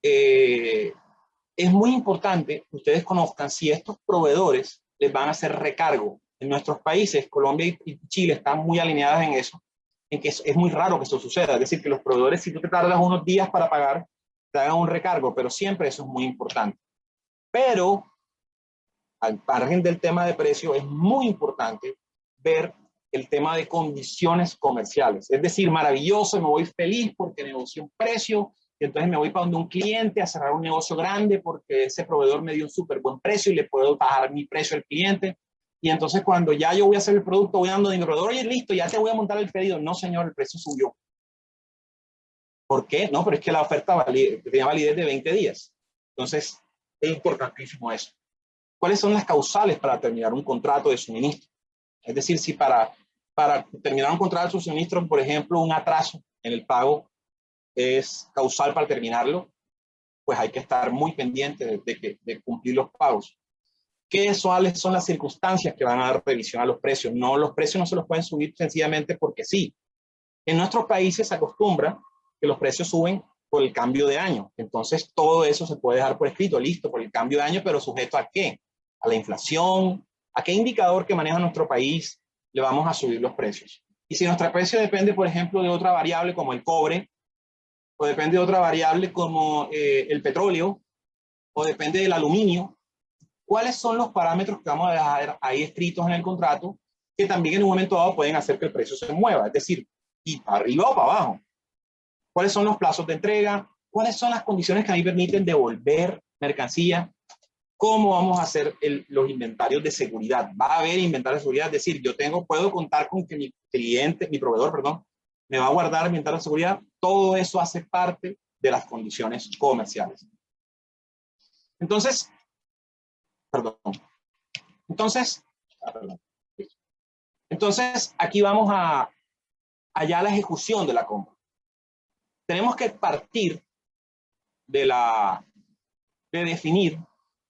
es muy importante que ustedes conozcan si estos proveedores les van a hacer recargo. En nuestros países, Colombia y Chile están muy alineadas en eso, en que es muy raro que eso suceda. Es decir, que los proveedores, si tú te tardas unos días para pagar, te hagan un recargo, pero siempre eso es muy importante. Pero, al margen del tema de precio, es muy importante ver el tema de condiciones comerciales. Es decir, maravilloso, me voy feliz porque negocio un precio, y entonces me voy para donde un cliente a cerrar un negocio grande porque ese proveedor me dio un súper buen precio y le puedo bajar mi precio al cliente. Y entonces cuando ya yo voy a hacer el producto, voy dando de mi proveedor, oye, listo, ya te voy a montar el pedido. No, señor, el precio subió. ¿Por qué? No, pero es que la oferta tenía validez de 20 días. Entonces, es importantísimo eso. ¿Cuáles son las causales para terminar un contrato de suministro? Es decir, si para terminar un contrato de suministro, por ejemplo, un atraso en el pago es causal para terminarlo, pues hay que estar muy pendiente de cumplir los pagos. ¿Cuáles son las circunstancias que van a dar revisión a los precios? No, los precios no se los pueden subir sencillamente porque sí. En nuestros países se acostumbra que los precios suben por el cambio de año. Entonces, todo eso se puede dejar por escrito, listo, por el cambio de año, pero sujeto ¿a qué? A la inflación, ¿a qué indicador que maneja nuestro país le vamos a subir los precios? Y si nuestro precio depende, por ejemplo, de otra variable como el cobre, o depende de otra variable como el petróleo, o depende del aluminio, ¿cuáles son los parámetros que vamos a dejar ahí escritos en el contrato que también en un momento dado pueden hacer que el precio se mueva? Es decir, y para arriba o para abajo. ¿Cuáles son los plazos de entrega? ¿Cuáles son las condiciones que a mí permiten devolver mercancía? ¿Cómo vamos a hacer los inventarios de seguridad? ¿Va a haber inventarios de seguridad? Es decir, puedo contar con que mi proveedor, perdón, me va a guardar inventario de seguridad. Todo eso hace parte de las condiciones comerciales. Entonces, perdón. Entonces, aquí vamos allá a la ejecución de la compra. Tenemos que partir de definir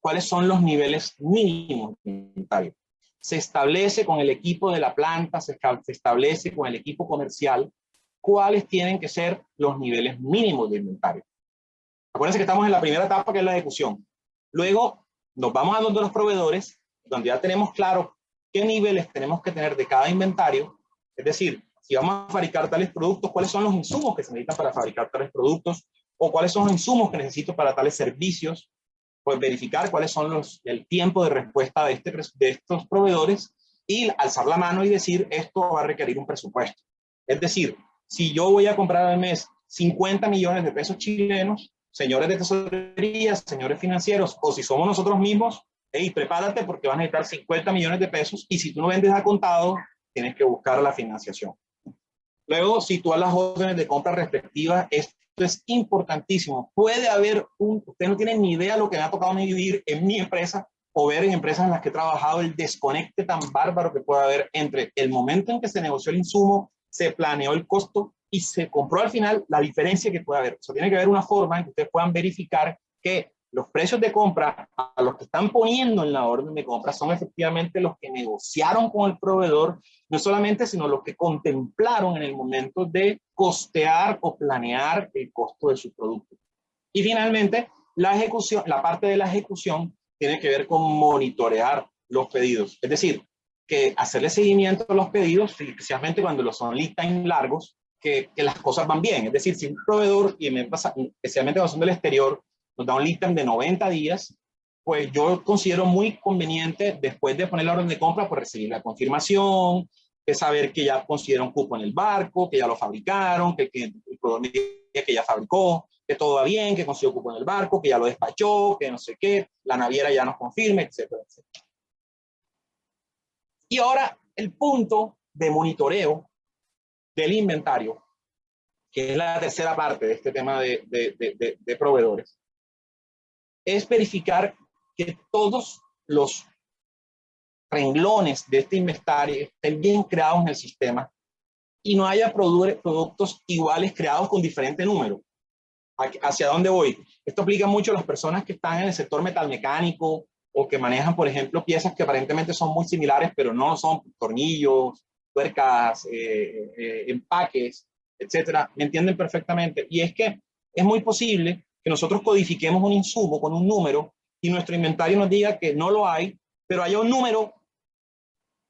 cuáles son los niveles mínimos de inventario. Se establece con el equipo de la planta, se establece con el equipo comercial cuáles tienen que ser los niveles mínimos de inventario. Acuérdense que estamos en la primera etapa, que es la ejecución. Luego nos vamos a donde los proveedores, donde ya tenemos claro qué niveles tenemos que tener de cada inventario. Es decir, si vamos a fabricar tales productos, cuáles son los insumos que se necesitan para fabricar tales productos, o cuáles son los insumos que necesito para tales servicios. Pues verificar cuáles son el tiempo de respuesta de estos proveedores y alzar la mano y decir, esto va a requerir un presupuesto. Es decir, si yo voy a comprar al mes 50 millones de pesos chilenos, señores de tesorería, señores financieros, o si somos nosotros mismos, hey, prepárate porque vas a necesitar 50 millones de pesos, y si tú no vendes a contado, tienes que buscar la financiación. Luego, sitúa las órdenes de compra respectivas. Esto es importantísimo. Puede haber usted no tiene ni idea lo que me ha tocado vivir en mi empresa o ver en empresas en las que he trabajado, el desconecte tan bárbaro que puede haber entre el momento en que se negoció el insumo, se planeó el costo y se compró al final, la diferencia que puede haber. O sea, tiene que haber una forma en que ustedes puedan verificar que los precios de compra a los que están poniendo en la orden de compra son efectivamente los que negociaron con el proveedor, no solamente, sino los que contemplaron en el momento de costear o planear el costo de su producto. Y finalmente, la ejecución, la parte de la ejecución tiene que ver con monitorear los pedidos. Es decir, que hacerle seguimiento a los pedidos, especialmente cuando los son lead time largos, que las cosas van bien. Es decir, si un proveedor, y especialmente cuando son del exterior, nos da un lead time de 90 días, pues yo considero muy conveniente, después de poner la orden de compra, pues recibir la confirmación, de saber que ya consiguieron cupo en el barco, que ya lo fabricaron, que el proveedor me diga que ya fabricó, que todo va bien, que consiguió cupo en el barco, que ya lo despachó, que no sé qué, la naviera ya nos confirme, etcétera, etcétera. Y ahora el punto de monitoreo del inventario, que es la tercera parte de este tema de proveedores, es verificar que todos los renglones de este inventario estén bien creados en el sistema y no haya productos iguales creados con diferente número. ¿Hacia dónde voy? Esto aplica mucho a las personas que están en el sector metalmecánico o que manejan, por ejemplo, piezas que aparentemente son muy similares, pero no son: tornillos, tuercas, empaques, etcétera. ¿Me entienden perfectamente? Y es que es muy posible que nosotros codifiquemos un insumo con un número y nuestro inventario nos diga que no lo hay, pero haya un número,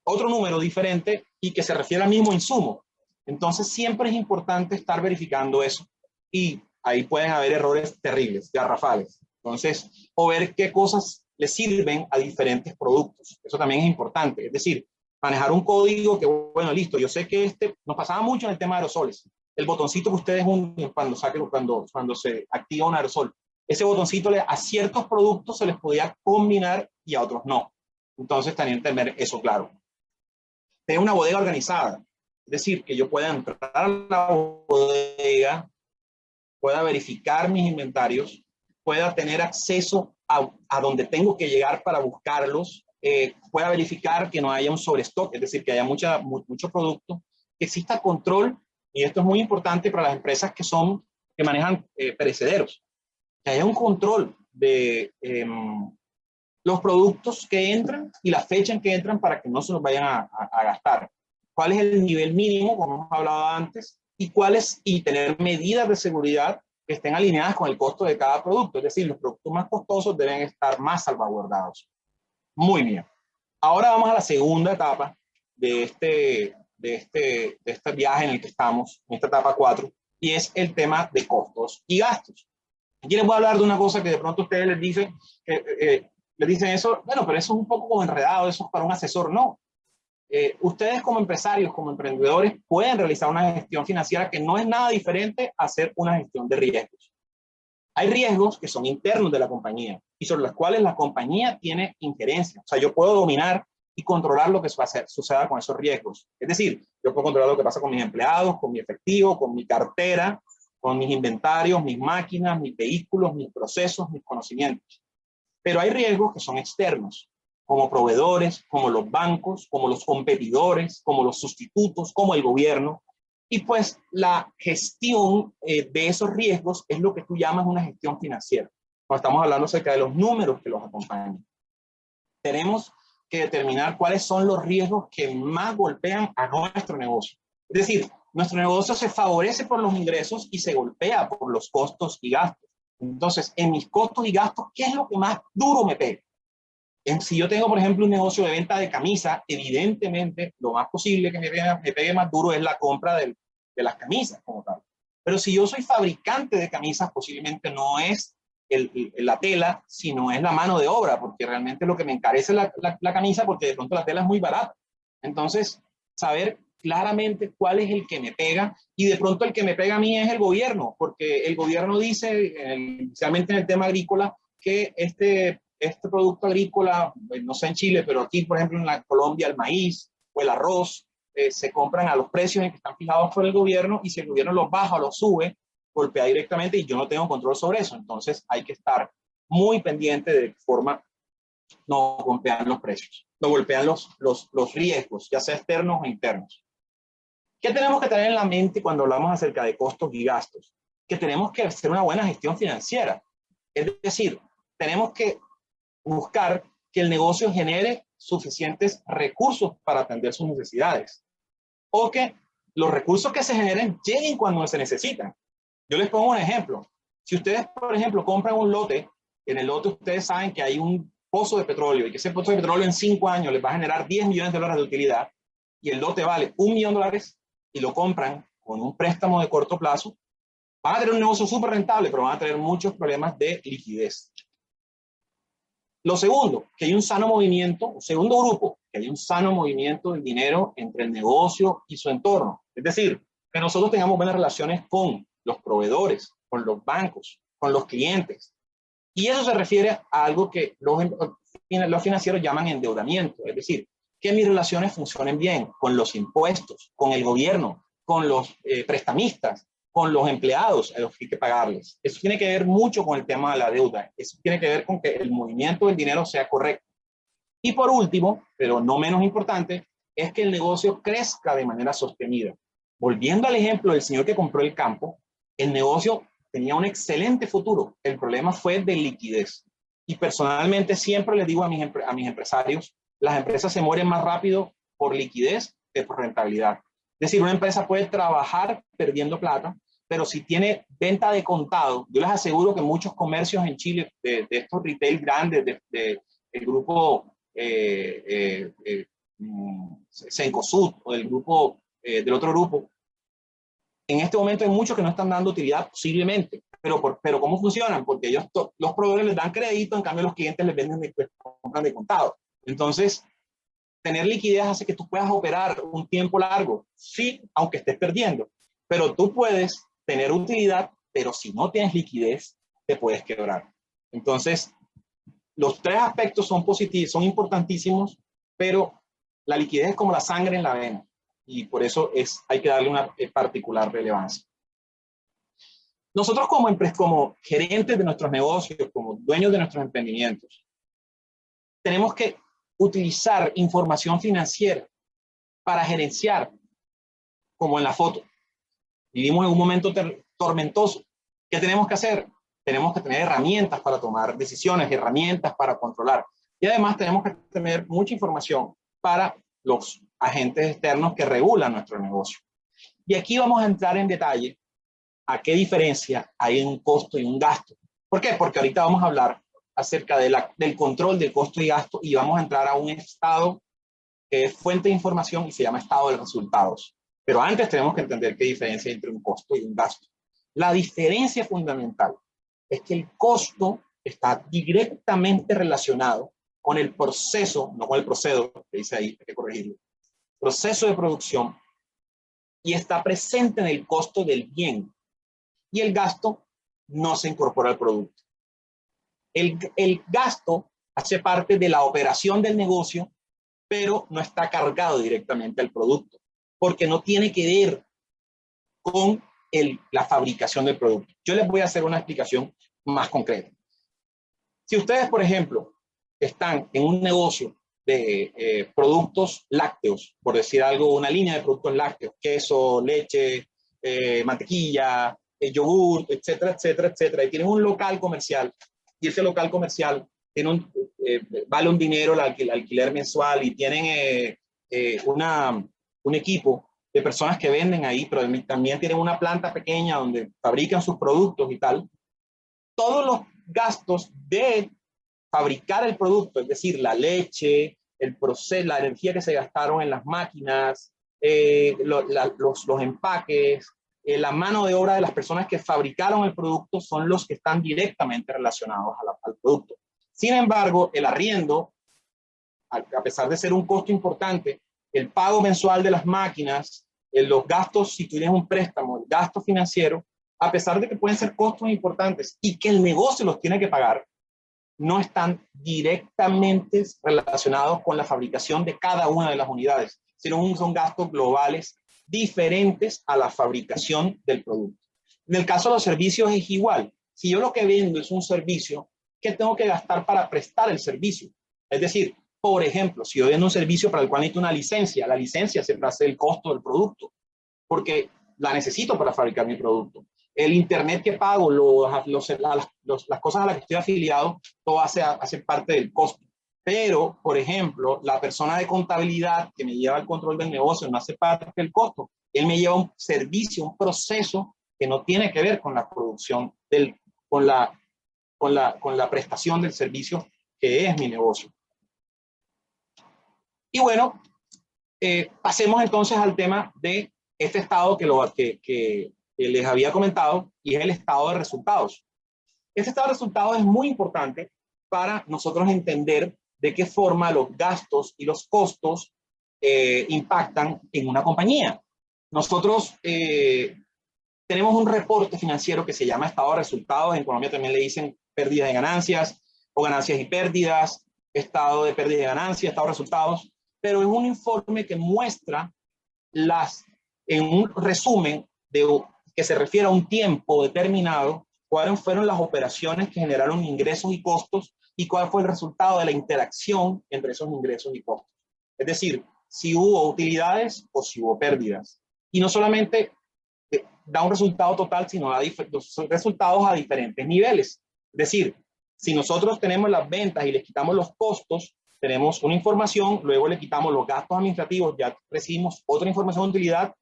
otro número diferente y que se refiere al mismo insumo. Entonces siempre es importante estar verificando eso, y ahí pueden haber errores terribles, garrafales. Entonces, o ver qué cosas le sirven a diferentes productos. Eso también es importante. Es decir, manejar un código que, bueno, listo, yo sé que nos pasaba mucho en el tema de aerosoles. El botoncito que ustedes unen cuando se activa un aerosol, ese botoncito a ciertos productos se les podía combinar y a otros no. Entonces, también tener eso claro. Tener una bodega organizada. Es decir, que yo pueda entrar a la bodega, pueda verificar mis inventarios, pueda tener acceso a donde tengo que llegar para buscarlos, pueda verificar que no haya un sobrestock, es decir, que haya mucho producto, que exista control, y esto es muy importante para las empresas que manejan perecederos, que haya un control de los productos que entran y la fecha en que entran para que no se los vayan a gastar. ¿Cuál es el nivel mínimo, como hemos hablado antes? Y tener medidas de seguridad que estén alineadas con el costo de cada producto. Es decir, los productos más costosos deben estar más salvaguardados. Muy bien. Ahora vamos a la segunda etapa de este viaje en el que estamos, en esta etapa 4, y es el tema de costos y gastos. Aquí les voy a hablar de una cosa que de pronto ustedes les dicen eso, bueno, pero eso es un poco como enredado, eso es para un asesor. No. Ustedes como empresarios, como emprendedores, pueden realizar una gestión financiera que no es nada diferente a hacer una gestión de riesgos. Hay riesgos que son internos de la compañía y sobre los cuales la compañía tiene injerencia. O sea, yo puedo dominar y controlar lo que suceda con esos riesgos. Es decir, yo puedo controlar lo que pasa con mis empleados, con mi efectivo, con mi cartera, con mis inventarios, mis máquinas, mis vehículos, mis procesos, mis conocimientos. Pero hay riesgos que son externos, como proveedores, como los bancos, como los competidores, como los sustitutos, como el gobierno. Y pues la gestión de esos riesgos es lo que tú llamas una gestión financiera. Cuando estamos hablando acerca de los números que los acompañan. Tenemos que determinar cuáles son los riesgos que más golpean a nuestro negocio. Es decir, nuestro negocio se favorece por los ingresos y se golpea por los costos y gastos. Entonces, en mis costos y gastos, ¿qué es lo que más duro me pega? Si yo tengo, por ejemplo, un negocio de venta de camisa, evidentemente lo más posible que me pegue más duro es la compra de las camisas como tal. Pero si yo soy fabricante de camisas, posiblemente no es la tela, sino es la mano de obra, porque realmente lo que me encarece la camisa, porque de pronto la tela es muy barata. Entonces, saber claramente cuál es el que me pega, y de pronto el que me pega a mí es el gobierno, porque el gobierno dice, especialmente en el tema agrícola, que este producto agrícola, no sé en Chile, pero aquí, por ejemplo, en la Colombia, el maíz o el arroz se compran a los precios en que están fijados por el gobierno, y si el gobierno los baja o los sube, golpea directamente y yo no tengo control sobre eso. Entonces hay que estar muy pendiente de qué forma no golpean los precios, no golpean los riesgos, ya sea externos o internos. ¿Qué tenemos que tener en la mente cuando hablamos acerca de costos y gastos? Que tenemos que hacer una buena gestión financiera. Es decir, tenemos que buscar que el negocio genere suficientes recursos para atender sus necesidades, o que los recursos que se generen lleguen cuando se necesitan. Yo les pongo un ejemplo. Si ustedes, por ejemplo, compran un lote, en el lote ustedes saben que hay un pozo de petróleo y que ese pozo de petróleo en 5 años les va a generar $10 millones de utilidad, y el lote vale $1 millón y lo compran con un préstamo de corto plazo, van a tener un negocio súper rentable, pero van a tener muchos problemas de liquidez. Lo segundo, que hay un sano movimiento, un segundo grupo, que hay un sano movimiento del dinero entre el negocio y su entorno. Es decir, que nosotros tengamos buenas relaciones con los proveedores, con los bancos, con los clientes. Y eso se refiere a algo que los financieros llaman endeudamiento. Es decir, que mis relaciones funcionen bien con los impuestos, con el gobierno, con los prestamistas, con los empleados a los que hay que pagarles. Eso tiene que ver mucho con el tema de la deuda. Eso tiene que ver con que el movimiento del dinero sea correcto. Y por último, pero no menos importante, es que el negocio crezca de manera sostenida. Volviendo al ejemplo del señor que compró el campo, el negocio tenía un excelente futuro. El problema fue de liquidez. Y personalmente siempre les digo a mis empresarios, las empresas se mueren más rápido por liquidez que por rentabilidad. Es decir, una empresa puede trabajar perdiendo plata, pero si tiene venta de contado, yo les aseguro que muchos comercios en Chile, de estos retail grandes, del grupo Cencosud o del grupo, del otro grupo, en este momento hay muchos que no están dando utilidad posiblemente, pero ¿cómo funcionan? Porque ellos, los proveedores les dan crédito, en cambio los clientes les venden, compran de contado. Entonces, tener liquidez hace que tú puedas operar un tiempo largo, sí, aunque estés perdiendo, pero tú puedes tener utilidad, pero si no tienes liquidez, te puedes quebrar. Entonces, los tres aspectos son positivos, son importantísimos, pero la liquidez es como la sangre en la vena, y por eso hay que darle una particular relevancia. Nosotros como gerentes de nuestros negocios, como dueños de nuestros emprendimientos, tenemos que utilizar información financiera para gerenciar, como en la foto. Vivimos en un momento tormentoso. ¿Qué tenemos que hacer? Tenemos que tener herramientas para tomar decisiones, herramientas para controlar. Y además tenemos que tener mucha información para los agentes externos que regulan nuestro negocio. Y aquí vamos a entrar en detalle a qué diferencia hay en un costo y un gasto. ¿Por qué? Porque ahorita vamos a hablar acerca del control del costo y gasto, y vamos a entrar a un estado que es fuente de información y se llama estado de resultados. Pero antes tenemos que entender qué diferencia hay entre un costo y un gasto. La diferencia fundamental es que el costo está directamente relacionado con el proceso, no con el procedo, que dice ahí, hay que corregirlo, proceso de producción, y está presente en el costo del bien. Y el gasto no se incorpora al producto. El gasto hace parte de la operación del negocio, pero no está cargado directamente al producto, porque no tiene que ver con la fabricación del producto. Yo les voy a hacer una explicación más concreta. Si ustedes, por ejemplo, están en un negocio productos lácteos, por decir algo, una línea de productos lácteos, queso, leche, mantequilla, yogur, etcétera, etcétera, etcétera. Y tienen un local comercial, y ese local comercial tiene vale un dinero el alquiler mensual, y tienen un equipo de personas que venden ahí, pero también tienen una planta pequeña donde fabrican sus productos y tal. Todos los gastos de fabricar el producto, es decir, la leche, el proceso, la energía que se gastaron en las máquinas, los empaques, la mano de obra de las personas que fabricaron el producto son los que están directamente relacionados al producto. Sin embargo, el arriendo, a pesar de ser un costo importante, el pago mensual de las máquinas, los gastos, si tú tienes un préstamo, el gasto financiero, a pesar de que pueden ser costos importantes y que el negocio los tiene que pagar, no están directamente relacionados con la fabricación de cada una de las unidades, sino son gastos globales diferentes a la fabricación del producto. En el caso de los servicios es igual. Si yo lo que vendo es un servicio, ¿qué tengo que gastar para prestar el servicio? Es decir, por ejemplo, si yo vendo un servicio para el cual necesito una licencia, la licencia siempre hace el costo del producto, porque la necesito para fabricar mi producto. El internet que pago, las cosas a las que estoy afiliado, todo hace parte del costo. Pero, por ejemplo, la persona de contabilidad que me lleva el control del negocio no hace parte del costo. Él me lleva un servicio, un proceso que no tiene que ver con la producción, con la prestación del servicio que es mi negocio. Y bueno, pasemos entonces al tema de este estado que les había comentado, y es el estado de resultados. Este estado de resultados es muy importante para nosotros entender de qué forma los gastos y los costos impactan en una compañía. Nosotros tenemos un reporte financiero que se llama estado de resultados. En Colombia también le dicen pérdidas y ganancias, o ganancias y pérdidas, estado de pérdidas y ganancias, estado de resultados. Pero es un informe que muestra en un resumen que se refiere a un tiempo determinado, cuáles fueron las operaciones que generaron ingresos y costos, y cuál fue el resultado de la interacción entre esos ingresos y costos. Es decir, si hubo utilidades o si hubo pérdidas. Y no solamente da un resultado total, sino da los resultados a diferentes niveles. Es decir, si nosotros tenemos las ventas y les quitamos los costos, tenemos una información, luego le quitamos los gastos administrativos, ya recibimos otra información de utilidad,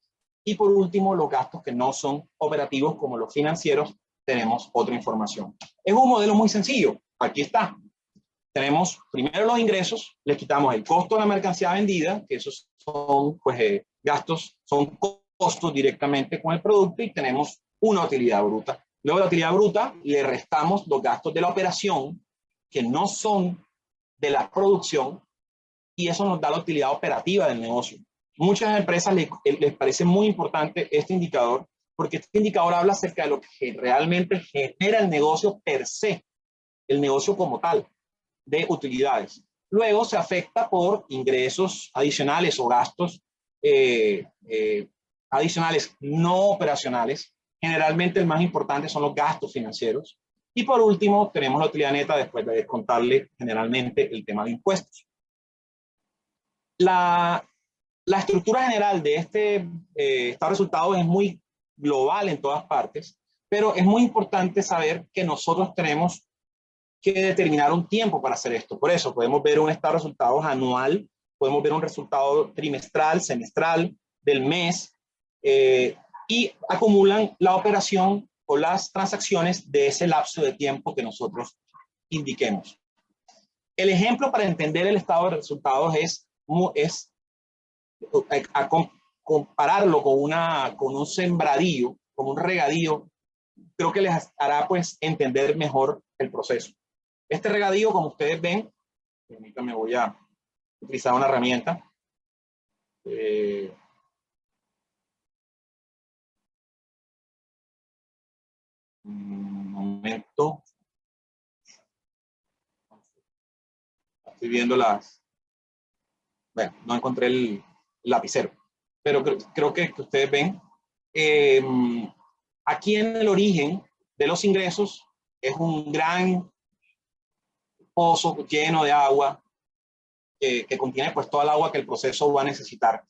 y por último, los gastos que no son operativos, como los financieros, tenemos otra información. Es un modelo muy sencillo. Aquí está. Tenemos primero los ingresos, le quitamos el costo de la mercancía vendida, que esos son gastos, son costos directamente con el producto, y tenemos una utilidad bruta. Luego de la utilidad bruta le restamos los gastos de la operación, que no son de la producción, y eso nos da la utilidad operativa del negocio. Muchas empresas les parece muy importante este indicador, porque este indicador habla acerca de lo que realmente genera el negocio per se, el negocio como tal, de utilidades. Luego se afecta por ingresos adicionales o gastos adicionales no operacionales. Generalmente el más importante son los gastos financieros. Y por último, tenemos la utilidad neta después de descontarle generalmente el tema de impuestos. La estructura general de este estado de resultados es muy global en todas partes, pero es muy importante saber que nosotros tenemos que determinar un tiempo para hacer esto. Por eso podemos ver un estado de resultados anual, podemos ver un resultado trimestral, semestral, del mes, y acumulan la operación o las transacciones de ese lapso de tiempo que nosotros indiquemos. El ejemplo para entender el estado de resultados es compararlo con un sembradío, con un regadío. Creo que les hará entender mejor el proceso. Este regadío, como ustedes ven, permítanme, voy a utilizar una herramienta. Un momento. Estoy viendo bueno, no encontré el lapicero, pero creo que ustedes ven. Aquí en el origen de los ingresos es un gran pozo lleno de agua, que contiene pues toda el agua que el proceso va a necesitar.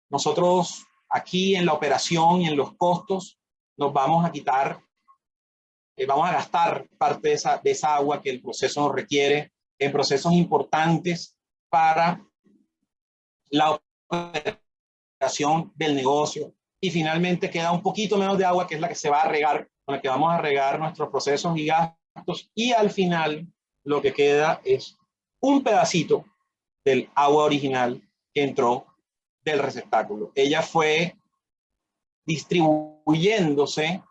Nosotros aquí en la operación y en los costos nos vamos a quitar, vamos a gastar parte de esa agua que el proceso nos requiere en procesos importantes para la operación del negocio. Y finalmente queda un poquito menos de agua, que es la que se va a regar, con la que vamos a regar nuestros procesos y gastos. Y al final lo que queda es un pedacito del agua original que entró del receptáculo. Ella fue distribuyéndose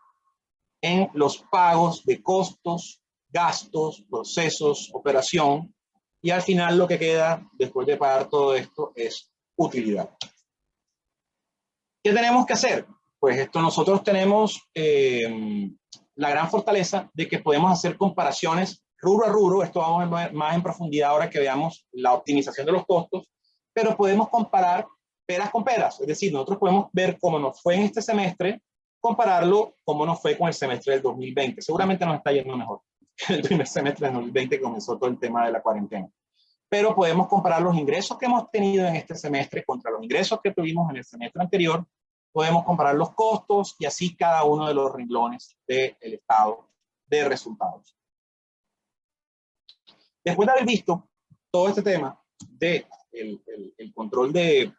en los pagos de costos, gastos, procesos, operación, y al final lo que queda después de pagar todo esto es utilidad. ¿Qué tenemos que hacer? Pues esto nosotros tenemos la gran fortaleza de que podemos hacer comparaciones rubro a rubro. Esto vamos a ver más en profundidad ahora que veamos la optimización de los costos, pero podemos comparar peras con peras. Es decir, nosotros podemos ver cómo nos fue en este semestre, compararlo cómo nos fue con el semestre del 2020. Seguramente nos está yendo mejor. El primer semestre del 2020 comenzó todo el tema de la cuarentena. Pero podemos comparar los ingresos que hemos tenido en este semestre contra los ingresos que tuvimos en el semestre anterior. Podemos comparar los costos y así cada uno de los renglones del estado de resultados. Después de haber visto todo este tema de el control el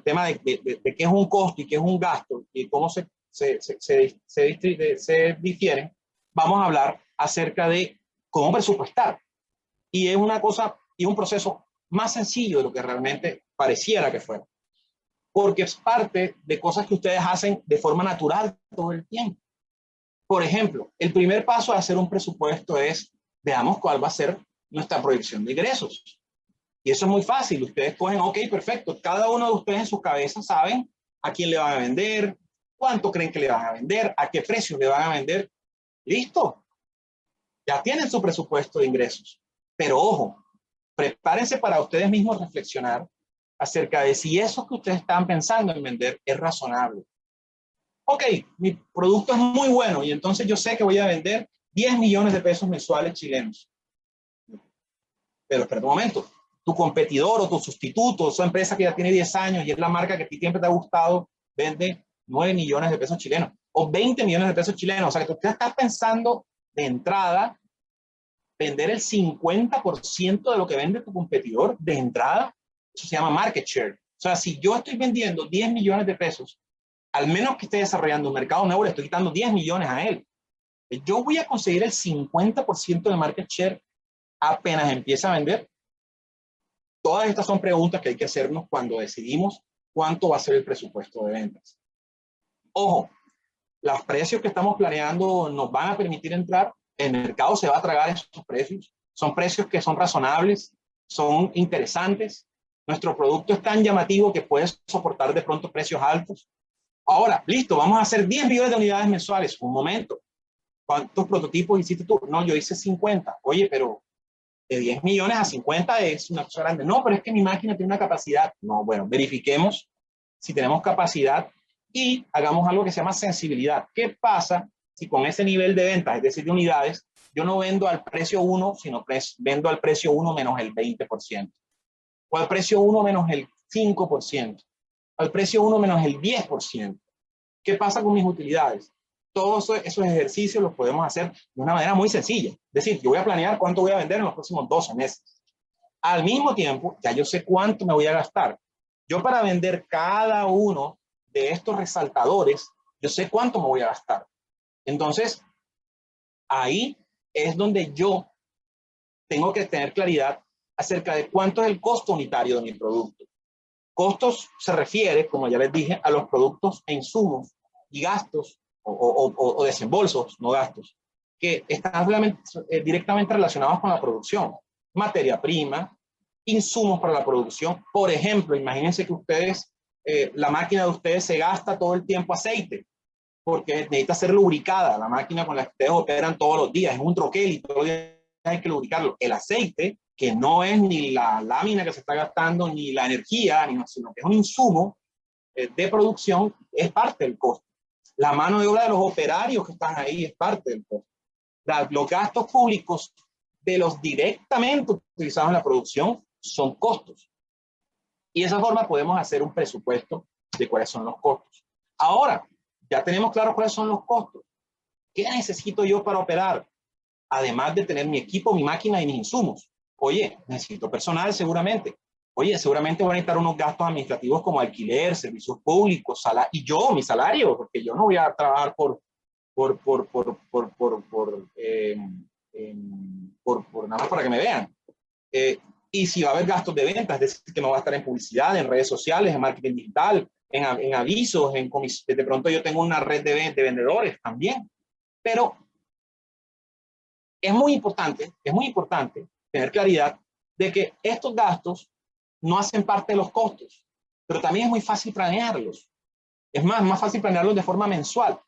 tema de qué es un costo y qué es un gasto y cómo se difieren, vamos a hablar acerca de cómo presupuestar. Y es una cosa y un proceso más sencillo de lo que realmente pareciera que fuera. Porque es parte de cosas que ustedes hacen de forma natural todo el tiempo. Por ejemplo, el primer paso de hacer un presupuesto es, veamos cuál va a ser nuestra proyección de ingresos. Y eso es muy fácil. Ustedes cogen, ok, perfecto. Cada uno de ustedes en sus cabezas saben a quién le van a vender, cuánto creen que le van a vender, a qué precio le van a vender. Listo. Ya tienen su presupuesto de ingresos. Pero ojo, prepárense para ustedes mismos reflexionar acerca de si eso que ustedes están pensando en vender es razonable. Ok, mi producto es muy bueno y entonces yo sé que voy a vender 10 millones de pesos mensuales chilenos. Pero espera un momento, tu competidor o tu sustituto, esa empresa que ya tiene 10 años y es la marca que a ti siempre te ha gustado, vende 9 millones de pesos chilenos o 20 millones de pesos chilenos. O sea, que tú estás pensando de entrada vender el 50% de lo que vende tu competidor de entrada. Eso se llama market share. O sea, si yo estoy vendiendo 10 millones de pesos, al menos que esté desarrollando un mercado nuevo, le estoy quitando 10 millones a él. Yo voy a conseguir el 50% de market share apenas empieza a vender. Todas estas son preguntas que hay que hacernos cuando decidimos cuánto va a ser el presupuesto de ventas. Ojo, los precios que estamos planeando nos van a permitir entrar. El mercado se va a tragar esos precios. Son precios que son razonables, son interesantes. Nuestro producto es tan llamativo que puede soportar de pronto precios altos. Ahora, listo, vamos a hacer 10 millones de unidades mensuales. Un momento. ¿Cuántos prototipos hiciste tú? No, yo hice 50. Oye, pero de 10 millones a 50 es una cosa grande. No, pero es que mi máquina tiene una capacidad. No, bueno, verifiquemos si tenemos capacidad y hagamos algo que se llama sensibilidad. ¿Qué pasa si con ese nivel de ventas, es decir, de unidades, yo no vendo al precio 1, sino vendo al precio 1 menos el 20%? O al precio 1 menos el 5%. Al precio 1 menos el 10%. ¿Qué pasa con mis utilidades? Todos esos ejercicios los podemos hacer de una manera muy sencilla. Es decir, yo voy a planear cuánto voy a vender en los próximos 12 meses. Al mismo tiempo, ya yo sé cuánto me voy a gastar. Yo para vender cada uno de estos resaltadores, yo sé cuánto me voy a gastar. Entonces, ahí es donde yo tengo que tener claridad acerca de cuánto es el costo unitario de mi producto. Costos se refiere, como ya les dije, a los productos e insumos y gastos o desembolsos, no gastos, que están directamente relacionados con la producción. Materia prima, insumos para la producción. Por ejemplo, imagínense que ustedes, la máquina de ustedes se gasta todo el tiempo aceite, porque necesita ser lubricada, la máquina con la que ustedes operan todos los días, es un troquel y todos los días hay que lubricarlo. El aceite, que no es ni la lámina que se está gastando, ni la energía, sino que es un insumo de producción, es parte del costo. La mano de obra de los operarios que están ahí es parte del costo. Los gastos públicos de los directamente utilizados en la producción son costos. Y de esa forma podemos hacer un presupuesto de cuáles son los costos. Ahora, ya tenemos claro cuáles son los costos. ¿Qué necesito yo para operar? Además de tener mi equipo, mi máquina y mis insumos. Oye, necesito personal seguramente. Oye, seguramente voy a necesitar unos gastos administrativos como alquiler, servicios públicos, y yo, mi salario, porque yo no voy a trabajar por nada más para que me vean. Y si va a haber gastos de ventas, es decir, que no va a estar en publicidad, en redes sociales, en marketing digital, en avisos, de pronto yo tengo una red de vendedores también. Pero es muy importante tener claridad de que estos gastos no hacen parte de los costos, pero también es muy fácil planearlos. Es más fácil planearlos de forma mensual.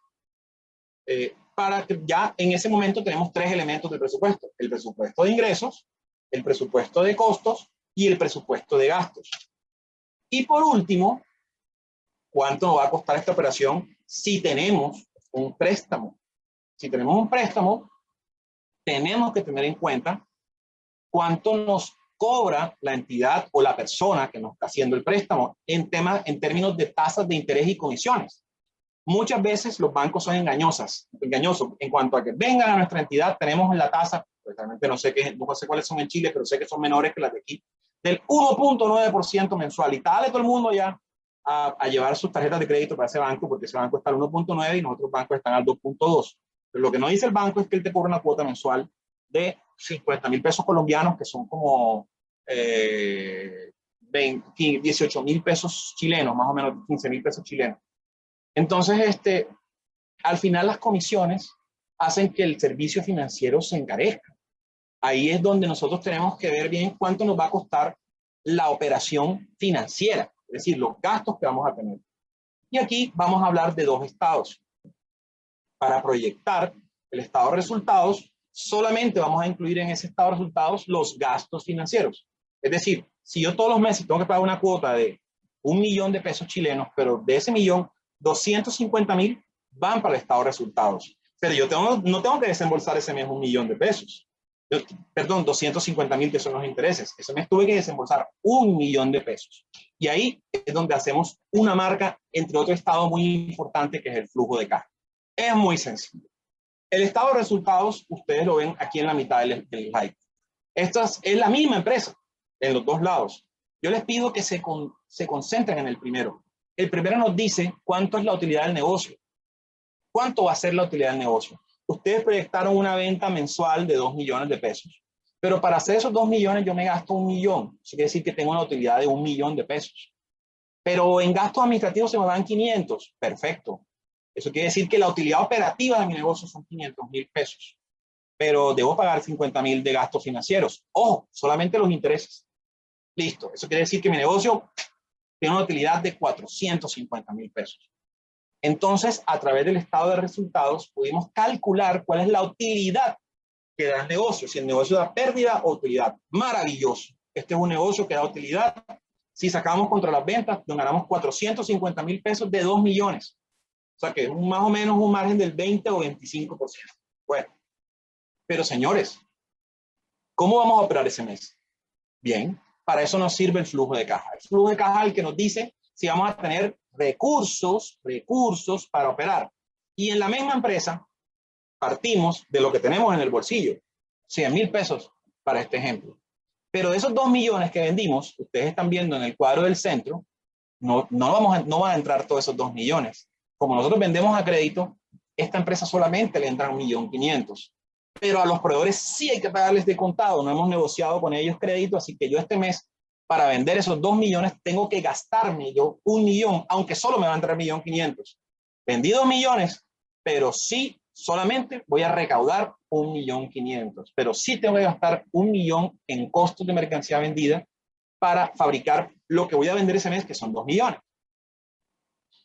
Para que ya en ese momento tenemos tres elementos del presupuesto: el presupuesto de ingresos, el presupuesto de costos y el presupuesto de gastos. Y por último, ¿cuánto nos va a costar esta operación si tenemos un préstamo? Si tenemos un préstamo, tenemos que tener en cuenta cuánto nos cobra la entidad o la persona que nos está haciendo el préstamo en términos de tasas de interés y comisiones. Muchas veces los bancos son engañosos en cuanto a que vengan a nuestra entidad, tenemos la tasa, pues realmente no sé cuáles son en Chile, pero sé que son menores que las de aquí, del 1.9% mensual. Y dale todo el mundo ya a llevar sus tarjetas de crédito para ese banco, porque ese banco está al 1.9 y nosotros bancos están al 2.2. Pero lo que no dice el banco es que él te cobra una cuota mensual de 50.000 pesos colombianos, que son como 18.000 pesos chilenos, más o menos 15.000 pesos chilenos. Entonces, al final las comisiones hacen que el servicio financiero se encarezca. Ahí es donde nosotros tenemos que ver bien cuánto nos va a costar la operación financiera, es decir, los gastos que vamos a tener. Y aquí vamos a hablar de dos estados. Para proyectar el estado de resultados, solamente vamos a incluir en ese estado de resultados los gastos financieros. Es decir, si yo todos los meses tengo que pagar una cuota de 1.000.000 de pesos chilenos, pero de ese millón, 250.000 van para el estado de resultados. Pero yo no tengo que desembolsar ese mes 1.000.000 de pesos. Perdón, 250.000 que son los intereses. Ese mes tuve que desembolsar 1.000.000 de pesos. Y ahí es donde hacemos una marca entre otro estado muy importante, que es el flujo de caja. Es muy sencillo. El estado de resultados, ustedes lo ven aquí en la mitad del slide. Esta es la misma empresa en los dos lados. Yo les pido que se concentren en el primero. El primero nos dice cuánto es la utilidad del negocio. ¿Cuánto va a ser la utilidad del negocio? Ustedes proyectaron una venta mensual de 2 millones de pesos. Pero para hacer esos 2 millones yo me gasto 1 millón. Eso quiere decir que tengo una utilidad de 1.000.000 de pesos. Pero en gastos administrativos se me van 500. Perfecto. Eso quiere decir que la utilidad operativa de mi negocio son 500.000 pesos. Pero debo pagar 50.000 de gastos financieros. Ojo, solamente los intereses. Listo. Eso quiere decir que mi negocio tiene una utilidad de 450.000 pesos. Entonces, a través del estado de resultados, pudimos calcular cuál es la utilidad que da el negocio. Si el negocio da pérdida o utilidad. Maravilloso. Este es un negocio que da utilidad. Si sacamos contra las ventas, nos ganamos 450.000 pesos de 2 millones. O sea que es más o menos un margen del 20 o 25%. Bueno, pero señores, ¿cómo vamos a operar ese mes? Bien, para eso nos sirve el flujo de caja. El flujo de caja es el que nos dice si vamos a tener recursos para operar. Y en la misma empresa partimos de lo que tenemos en el bolsillo, 100.000 pesos para este ejemplo. Pero de esos 2 millones que vendimos, ustedes están viendo en el cuadro del centro, no van a entrar todos esos 2 millones. Como nosotros vendemos a crédito, esta empresa solamente le entra 1.500.000. Pero a los proveedores sí hay que pagarles de contado. No hemos negociado con ellos crédito, así que yo este mes, para vender esos 2 millones, tengo que gastarme yo 1 millón, aunque solo me va a entrar 1.500.000. Vendí 2 millones, pero sí solamente voy a recaudar 1.500.000. Pero sí tengo que gastar 1 millón en costos de mercancía vendida para fabricar lo que voy a vender ese mes, que son 2 millones.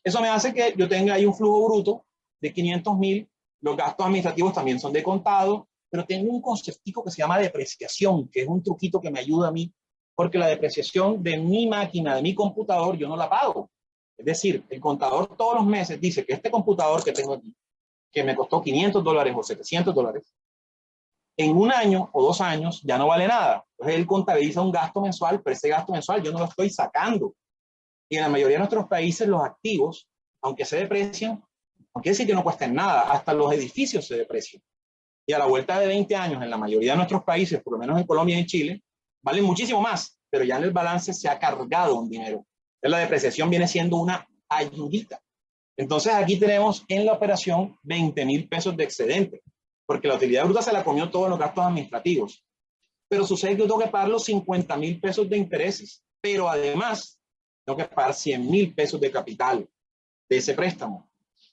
Eso me hace que yo tenga ahí un flujo bruto de 500.000. Los gastos administrativos también son de contado, pero tengo un conceptico que se llama depreciación, que es un truquito que me ayuda a mí, porque la depreciación de mi máquina, de mi computador, yo no la pago. Es decir, el contador todos los meses dice que este computador que tengo aquí, que me costó $500 o $700, en un año o 2 años ya no vale nada. Entonces él contabiliza un gasto mensual, pero ese gasto mensual yo no lo estoy sacando. Y en la mayoría de nuestros países los activos, aunque se deprecian, no quiere decir que no cuesten nada, hasta los edificios se deprecian. Y a la vuelta de 20 años, en la mayoría de nuestros países, por lo menos en Colombia y en Chile, valen muchísimo más, pero ya en el balance se ha cargado un dinero. Entonces la depreciación viene siendo una ayudita. Entonces aquí tenemos en la operación 20.000 pesos de excedente, porque la utilidad bruta se la comió todos los gastos administrativos. Pero sucede que yo tengo que pagar los 50.000 pesos de intereses, pero además tengo que pagar 100.000 pesos de capital de ese préstamo.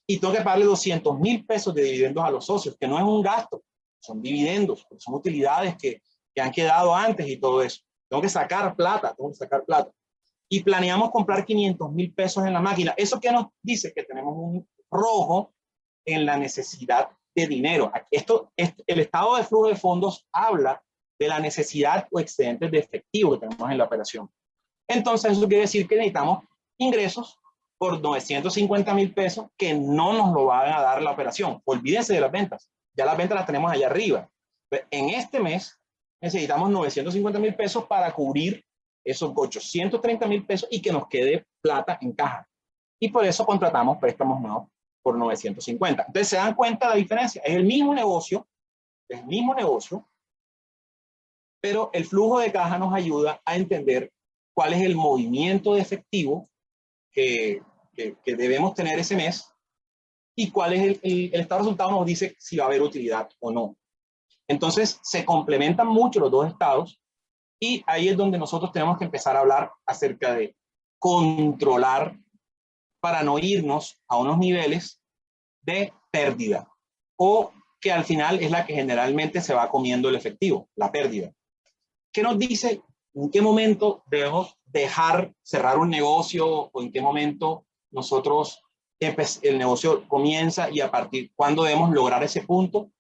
Y tengo que pagarle 200.000 pesos de dividendos a los socios, que no es un gasto, son dividendos, son utilidades que han quedado antes y todo eso. Tengo que sacar plata, Y planeamos comprar 500.000 pesos en la máquina. ¿Eso qué nos dice? Que tenemos un rojo en la necesidad de dinero. El estado de flujo de fondos habla de la necesidad o excedentes de efectivo que tenemos en la operación. Entonces eso quiere decir que necesitamos ingresos por 950.000 pesos que no nos lo van a dar la operación. Olvídense de las ventas. Ya las ventas las tenemos allá arriba. En este mes necesitamos 950.000 pesos para cubrir esos 830.000 pesos y que nos quede plata en caja. Y por eso contratamos préstamos nuevos por 950. Entonces se dan cuenta la diferencia. Es el mismo negocio, pero el flujo de caja nos ayuda a entender cuál es el movimiento de efectivo que debemos tener ese mes y cuál es el estado de resultado nos dice si va a haber utilidad o no. Entonces se complementan mucho los dos estados y ahí es donde nosotros tenemos que empezar a hablar acerca de controlar para no irnos a unos niveles de pérdida o que al final es la que generalmente se va comiendo el efectivo, la pérdida. ¿Qué nos dice en qué momento debemos dejar cerrar un negocio o en qué momento nosotros el negocio comienza y a partir cuándo debemos lograr ese punto?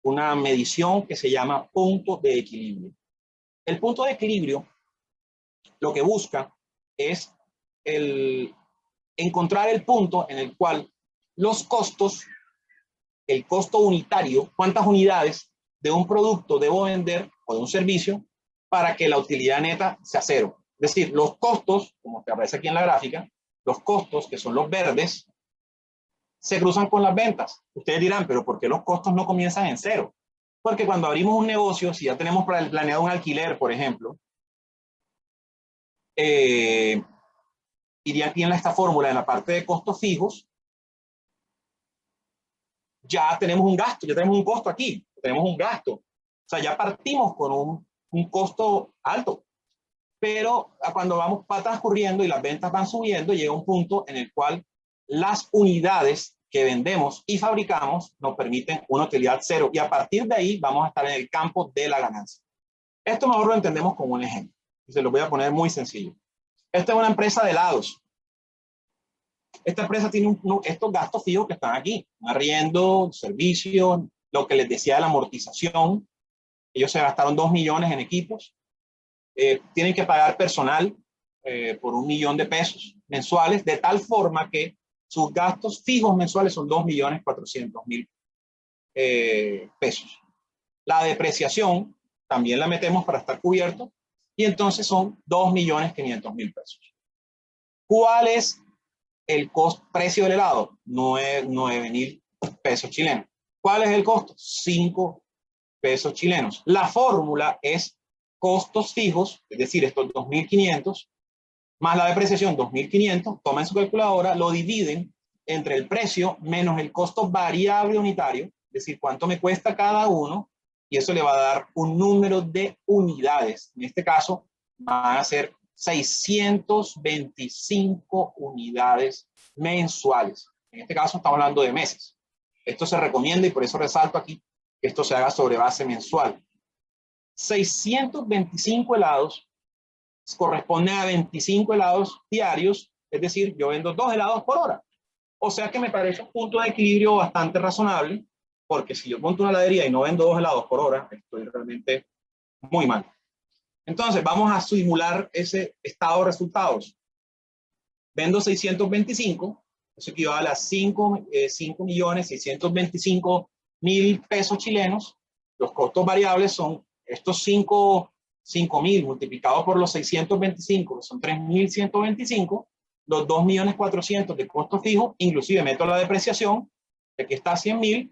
Una medición que se llama punto de equilibrio. El punto de equilibrio lo que busca es encontrar el punto en el cual los costos, el costo unitario, cuántas unidades de un producto debo vender o de un servicio para que la utilidad neta sea cero. Es decir, los costos, como te aparece aquí en la gráfica, los costos, que son los verdes, se cruzan con las ventas. Ustedes dirán, pero ¿por qué los costos no comienzan en cero? Porque cuando abrimos un negocio, si ya tenemos planeado un alquiler, por ejemplo, iría aquí en esta fórmula, en la parte de costos fijos, ya tenemos un gasto, ya tenemos un costo aquí, tenemos un gasto. O sea, ya partimos con un costo alto. Pero cuando vamos transcurriendo y las ventas van subiendo, llega un punto en el cual las unidades que vendemos y fabricamos nos permiten una utilidad cero. Y a partir de ahí vamos a estar en el campo de la ganancia. Esto mejor lo entendemos como un ejemplo. Y se lo voy a poner muy sencillo. Esta es una empresa de helados. Esta empresa tiene estos gastos fijos que están aquí. Un arriendo, servicio, lo que les decía de la amortización. Ellos se gastaron 2 millones en equipos. Tienen que pagar personal por 1 millón de pesos mensuales, de tal forma que sus gastos fijos mensuales son 2.400.000 pesos. La depreciación también la metemos para estar cubierto y entonces son 2.500.000 pesos. ¿Cuál es el precio del helado? 9.000 pesos chilenos. ¿Cuál es el costo? 5 pesos chilenos. La fórmula es costos fijos, es decir, estos 2.500, más la depreciación 2.500, toman su calculadora, lo dividen entre el precio menos el costo variable unitario, es decir, cuánto me cuesta cada uno, y eso le va a dar un número de unidades. En este caso, van a ser 625 unidades mensuales. En este caso, estamos hablando de meses. Esto se recomienda y por eso resalto aquí que esto se haga sobre base mensual. 625 helados corresponden a 25 helados diarios, es decir, yo vendo 2 helados por hora. O sea que me parece un punto de equilibrio bastante razonable, porque si yo monto una heladería y no vendo 2 helados por hora, estoy realmente muy mal. Entonces, vamos a simular ese estado de resultados. Vendo 625, eso equivale a 5.625.000 pesos chilenos, Los costos variables son estos 5.000 multiplicados por los 625, que son 3.125, los 2.400.000 de costo fijo, inclusive meto la depreciación, que aquí está 100.000,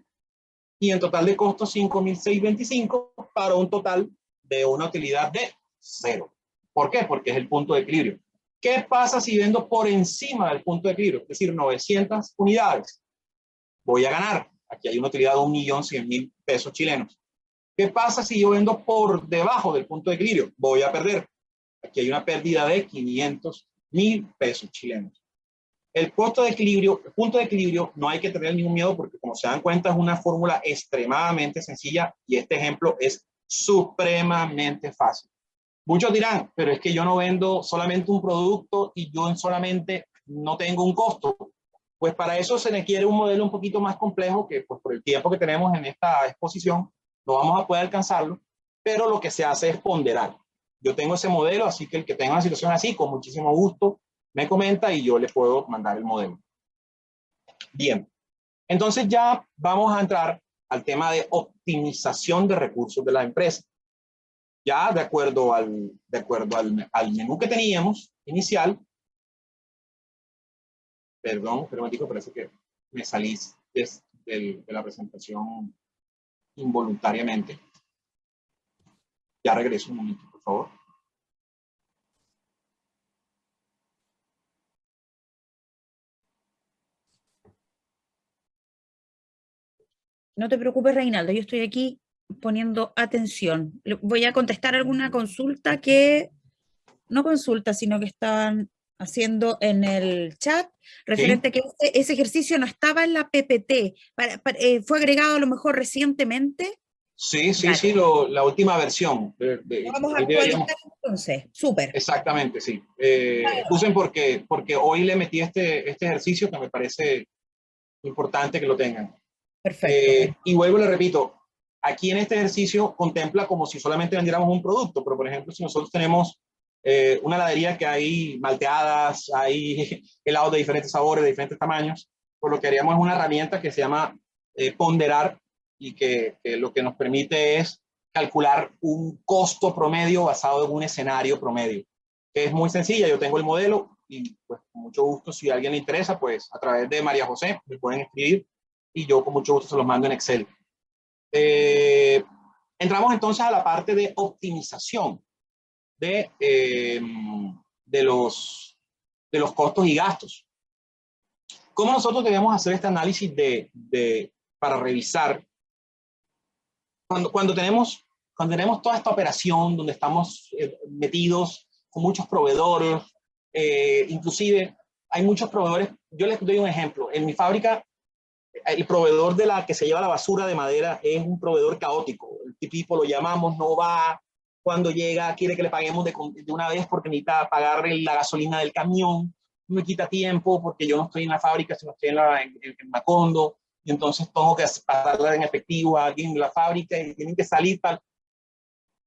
y en total de costos 5.625 para un total de una utilidad de 0. ¿Por qué? Porque es el punto de equilibrio. ¿Qué pasa si vendo por encima del punto de equilibrio? Es decir, 900 unidades. Voy a ganar. Aquí hay una utilidad de 1.100.000 pesos chilenos. ¿Qué pasa si yo vendo por debajo del punto de equilibrio? Voy a perder. Aquí hay una pérdida de 500.000 pesos chilenos. El punto de equilibrio no hay que tener ningún miedo porque, como se dan cuenta, es una fórmula extremadamente sencilla y este ejemplo es supremamente fácil. Muchos dirán, pero es que yo no vendo solamente un producto y yo solamente no tengo un costo. Pues para eso se requiere un modelo un poquito más complejo que, pues, por el tiempo que tenemos en esta exposición no vamos a poder alcanzarlo, pero lo que se hace es ponderar. Yo tengo ese modelo, así que el que tenga una situación así, con muchísimo gusto, me comenta y yo le puedo mandar el modelo. Bien, entonces ya vamos a entrar al tema de optimización de recursos de la empresa. Ya de acuerdo al menú que teníamos inicial, perdón, pero me dijo, parece que me salí de la presentación involuntariamente. Ya regreso un momento, por favor. No te preocupes, Reinaldo, yo estoy aquí poniendo atención. Voy a contestar alguna consulta que, no consulta, sino que estaban haciendo en el chat, ¿Sí? referente a que ese ejercicio no estaba en la PPT, fue agregado a lo mejor recientemente. Sí, sí, Dale, sí, la última versión. lo vamos a Ahí deberíamos. actualizar entonces. Súper. Exactamente, sí. Excusen porque hoy le metí este ejercicio que me parece importante que lo tengan. Perfecto. Y vuelvo y le repito, aquí en este ejercicio contempla como si solamente vendiéramos un producto, pero por ejemplo, si nosotros tenemos una heladería que hay malteadas, hay helados de diferentes sabores, de diferentes tamaños, pues lo que haríamos es una herramienta que se llama ponderar y que lo que nos permite es calcular un costo promedio basado en un escenario promedio, que es muy sencilla. Yo tengo el modelo y pues con mucho gusto, si a alguien le interesa, pues a través de María José me pueden escribir y yo con mucho gusto se los mando en Excel. Entramos entonces a la parte de optimización de, de, los, de los costos y gastos. ¿Cómo nosotros debemos hacer este análisis para revisar cuando tenemos toda esta operación donde estamos metidos con muchos proveedores, inclusive hay muchos proveedores? Yo les doy un ejemplo. En mi fábrica, el proveedor de la que se lleva la basura de madera es un proveedor caótico. El tipo lo llamamos, no va. Cuando llega, quiere que le paguemos de una vez porque necesita pagar la gasolina del camión. Me quita tiempo porque yo no estoy en la fábrica, sino estoy en Macondo. Y entonces tengo que pagarle en efectivo a alguien de la fábrica y tienen que salir tal.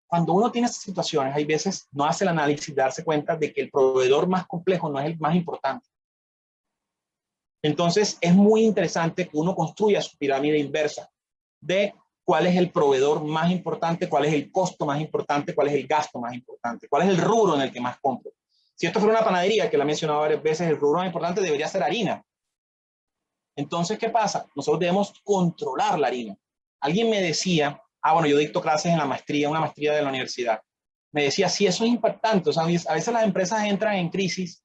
Cuando uno tiene esas situaciones, hay veces no hace el análisis de darse cuenta de que el proveedor más complejo no es el más importante. Entonces, es muy interesante que uno construya su pirámide inversa de cuál es el proveedor más importante, cuál es el costo más importante, cuál es el gasto más importante, cuál es el rubro en el que más compro. Si esto fuera una panadería, que la he mencionado varias veces, el rubro más importante debería ser harina. Entonces, ¿qué pasa? Nosotros debemos controlar la harina. Alguien me decía, bueno, yo dicto clases en la maestría, una maestría de la universidad. Me decía, sí, eso es impactante. O sea, a veces las empresas entran en crisis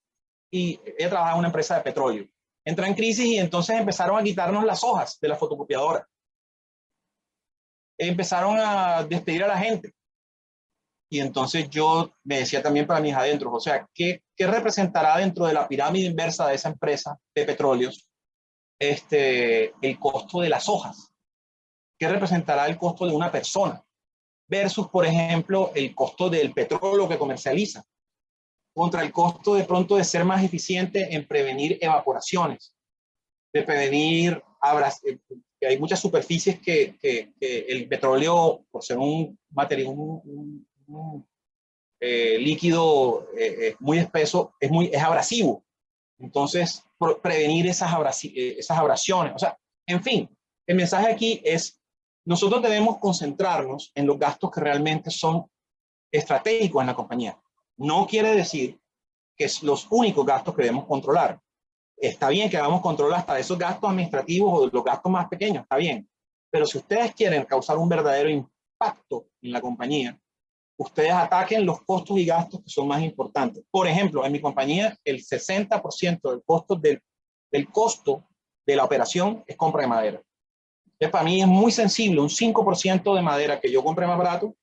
y ella trabajaba en una empresa de petróleo. Entró en crisis y entonces empezaron a quitarnos las hojas de la fotocopiadora. Empezaron a despedir a la gente. Y entonces yo me decía también para mis adentros, o sea, ¿qué representará dentro de la pirámide inversa de esa empresa de petróleos el costo de las hojas? ¿Qué representará el costo de una persona? Versus, por ejemplo, el costo del petróleo que comercializa, contra el costo de pronto de ser más eficiente en prevenir evaporaciones, de prevenir que hay muchas superficies que el petróleo, por ser un material, líquido muy espeso, es abrasivo. Entonces, prevenir esas abrasiones. O sea, en fin, el mensaje aquí es nosotros debemos concentrarnos en los gastos que realmente son estratégicos en la compañía. No quiere decir que es los únicos gastos que debemos controlar. Está bien que hagamos control hasta esos gastos administrativos o de los gastos más pequeños, está bien. Pero si ustedes quieren causar un verdadero impacto en la compañía, ustedes ataquen los costos y gastos que son más importantes. Por ejemplo, en mi compañía, el 60% del costo de la operación es compra de madera. Entonces, para mí es muy sensible un 5% de madera que yo compre más barato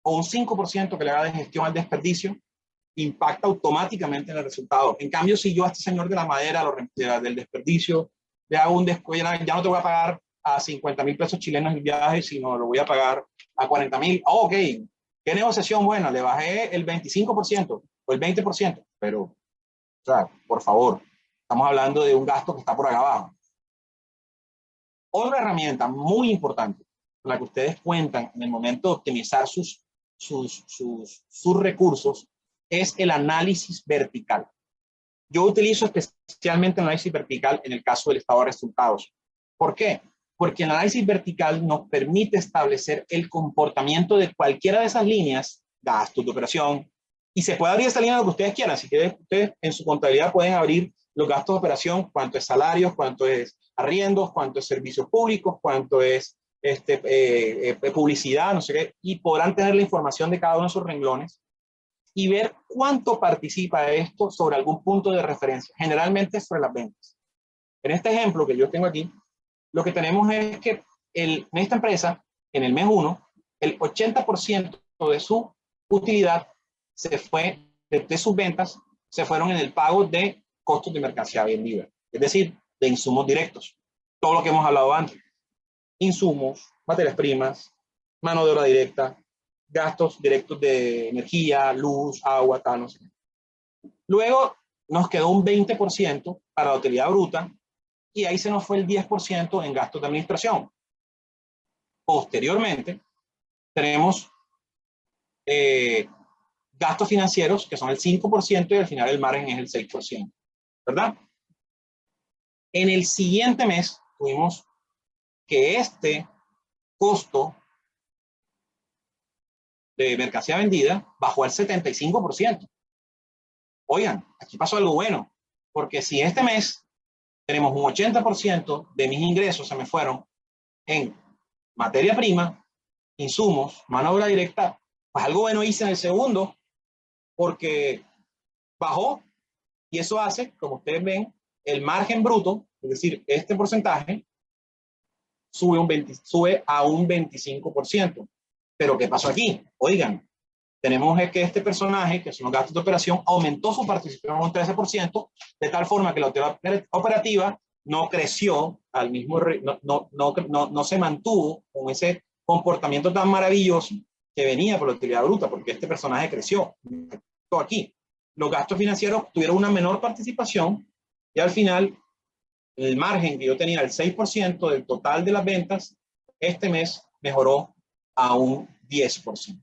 o un 5% que le haga de gestión al desperdicio, impacta automáticamente en el resultado. En cambio, si yo a este señor de la madera, del desperdicio, le hago un descuento, ya no te voy a pagar a 50,000 pesos chilenos el viaje, sino lo voy a pagar a 40,000. Oh, ok, ¿qué negociación buena? Le bajé el 25% o el 20%, pero, o sea, por favor, estamos hablando de un gasto que está por acá abajo. Otra herramienta muy importante con la que ustedes cuentan en el momento de optimizar sus recursos es el análisis vertical. Yo utilizo especialmente el análisis vertical en el caso del estado de resultados. ¿Por qué? Porque el análisis vertical nos permite establecer el comportamiento de cualquiera de esas líneas, gastos de operación, y se puede abrir esa línea lo que ustedes quieran. Si ustedes en su contabilidad pueden abrir los gastos de operación, cuánto es salarios, cuánto es arriendos, cuánto es servicios públicos, cuánto es publicidad, no sé qué, y podrán tener la información de cada uno de esos renglones y ver cuánto participa esto sobre algún punto de referencia, generalmente sobre las ventas. En este ejemplo que yo tengo aquí, lo que tenemos es que en esta empresa, en el mes 1, el 80% de su utilidad se fue, de sus ventas, se fueron en el pago de costos de mercancía vendida, es decir, de insumos directos. Todo lo que hemos hablado antes. Insumos, materias primas, mano de obra directa, gastos directos de energía, luz, agua, tal, no sé qué. Luego nos quedó un 20% para la utilidad bruta y ahí se nos fue el 10% en gastos de administración. Posteriormente, tenemos gastos financieros, que son el 5%, y al final el margen es el 6%, ¿verdad? En el siguiente mes tuvimos que este costo de mercancía vendida bajó al 75%. Oigan, aquí pasó algo bueno, porque si este mes tenemos un 80% de mis ingresos se me fueron en materia prima, insumos, mano de obra directa, pues algo bueno hice en el segundo, porque bajó, y eso hace, como ustedes ven, el margen bruto, es decir, este porcentaje, sube a un 25%. Pero ¿qué pasó aquí? Oigan, tenemos que este personaje, que son los gastos de operación, aumentó su participación un 13%, de tal forma que la operativa no creció al mismo no se mantuvo con ese comportamiento tan maravilloso que venía por la utilidad bruta, porque este personaje creció. Todo aquí. Los gastos financieros tuvieron una menor participación y al final el margen que yo tenía, el 6% del total de las ventas, este mes mejoró a un 10%.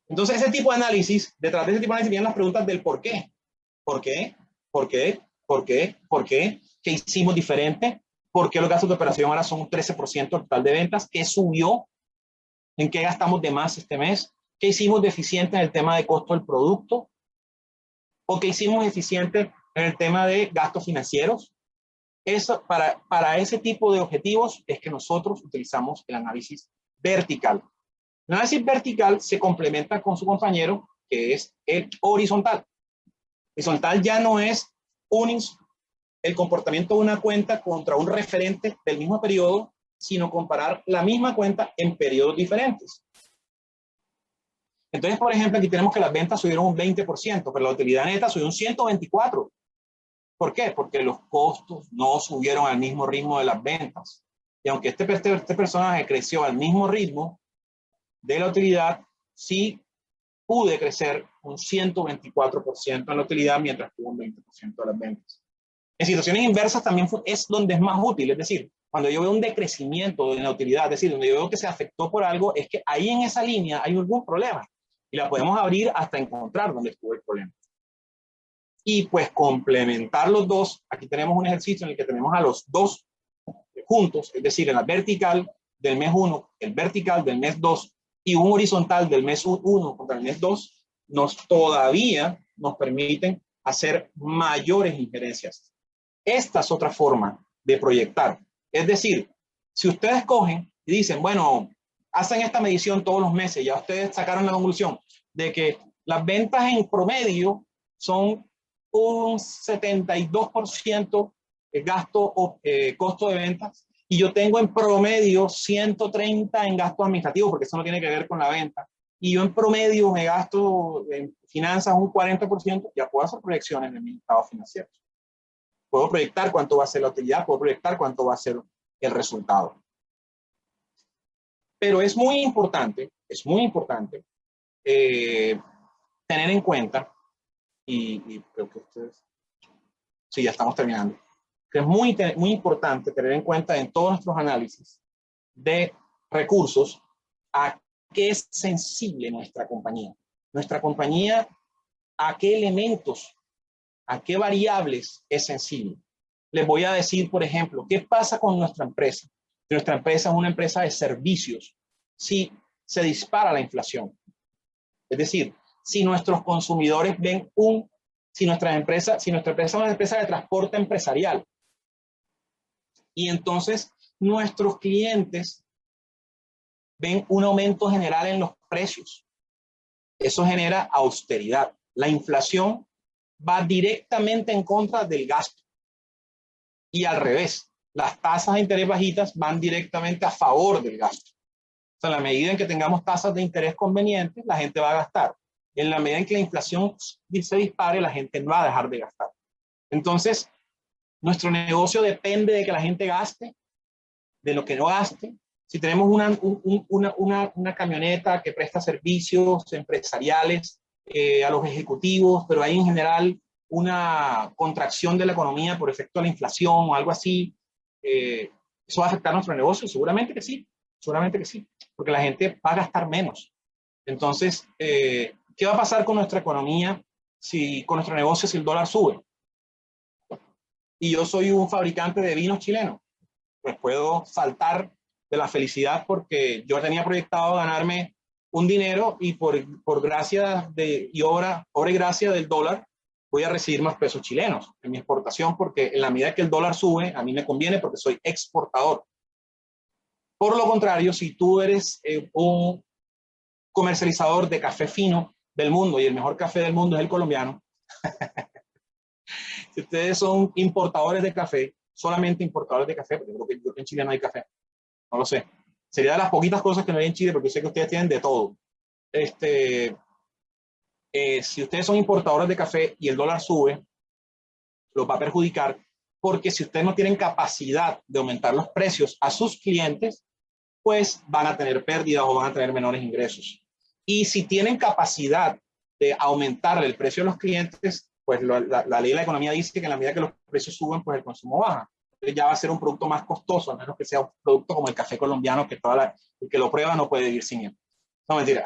Entonces, ese tipo de análisis, detrás de ese tipo de análisis vienen las preguntas del por qué. ¿Por qué? ¿Por qué? ¿Por qué? ¿Por qué? ¿Qué hicimos diferente? ¿Por qué los gastos de operación ahora son un 13% total de ventas? ¿Qué subió? ¿En qué gastamos de más este mes? ¿Qué hicimos deficiente en el tema de costo del producto? ¿O qué hicimos deficiente en el tema de gastos financieros? Eso, para ese tipo de objetivos es que nosotros utilizamos el análisis vertical. El análisis vertical se complementa con su compañero, que es el horizontal. Horizontal ya no es el comportamiento de una cuenta contra un referente del mismo periodo, sino comparar la misma cuenta en periodos diferentes. Entonces, por ejemplo, aquí tenemos que las ventas subieron un 20%, pero la utilidad neta subió un 124%. ¿Por qué? Porque los costos no subieron al mismo ritmo de las ventas. Y aunque este personaje creció al mismo ritmo de la utilidad, sí pude crecer un 124% en la utilidad mientras tuvo un 20% de las ventas. En situaciones inversas también es donde es más útil, es decir, cuando yo veo un decrecimiento en la utilidad, es decir, donde yo veo que se afectó por algo, es que ahí en esa línea hay algún problema y la podemos abrir hasta encontrar dónde estuvo el problema. Y pues complementar los dos, aquí tenemos un ejercicio en el que tenemos a los dos juntos, es decir, en la vertical del mes 1, el vertical del mes 2 y un horizontal del mes 1 contra el mes 2, todavía nos permiten hacer mayores injerencias. Esta es otra forma de proyectar. Es decir, si ustedes cogen y dicen, bueno, hacen esta medición todos los meses, ya ustedes sacaron la conclusión de que las ventas en promedio son un 72% gasto o costo de ventas, y yo tengo en promedio 130 en gasto administrativo, porque eso no tiene que ver con la venta, y yo en promedio me gasto en finanzas un 40%, ya puedo hacer proyecciones en mis estados financieros. Puedo proyectar cuánto va a ser la utilidad, puedo proyectar cuánto va a ser el resultado. Pero es muy importante tener en cuenta, y creo que ustedes, sí, ya estamos terminando, que es muy importante tener en cuenta en todos nuestros análisis de recursos a qué es sensible nuestra compañía. Nuestra compañía, a qué elementos, a qué variables es sensible. Les voy a decir, por ejemplo, ¿qué pasa con nuestra empresa? Nuestra empresa es una empresa de servicios. Si se dispara la inflación, es decir, si nuestros consumidores ven si nuestra empresa es una empresa de transporte empresarial, y entonces nuestros clientes ven un aumento general en los precios, eso genera austeridad. La inflación va directamente en contra del gasto, y al revés, las tasas de interés bajitas van directamente a favor del gasto. O sea, en la medida en que tengamos tasas de interés convenientes, la gente va a gastar. En la medida en que la inflación se dispare, la gente no va a dejar de gastar. Entonces, nuestro negocio depende de que la gente gaste, de lo que no gaste. Si tenemos una camioneta que presta servicios empresariales a los ejecutivos, pero hay en general una contracción de la economía por efecto de la inflación o algo así, ¿eso va a afectar nuestro negocio? Seguramente que sí, porque la gente va a gastar menos. Entonces, ¿qué va a pasar con nuestra economía, con nuestro negocio, si el dólar sube? Y yo soy un fabricante de vinos chilenos, pues puedo saltar de la felicidad porque yo tenía proyectado ganarme un dinero, y por gracia y obra y gracia del dólar voy a recibir más pesos chilenos en mi exportación, porque en la medida que el dólar sube, a mí me conviene porque soy exportador. Por lo contrario, si tú eres un comercializador de café fino del mundo, y el mejor café del mundo es el colombiano, si ustedes son importadores de café, solamente importadores de café, porque creo que en Chile no hay café, no lo sé. Sería de las poquitas cosas que no hay en Chile, porque yo sé que ustedes tienen de todo. Si ustedes son importadores de café y el dólar sube, los va a perjudicar, porque si ustedes no tienen capacidad de aumentar los precios a sus clientes, pues van a tener pérdidas o van a tener menores ingresos. Y si tienen capacidad de aumentar el precio a los clientes, pues la ley de la economía dice que en la medida que los precios suben, pues el consumo baja. Entonces ya va a ser un producto más costoso, a menos que sea un producto como el café colombiano, que el que lo prueba no puede vivir sin él. No, mentira.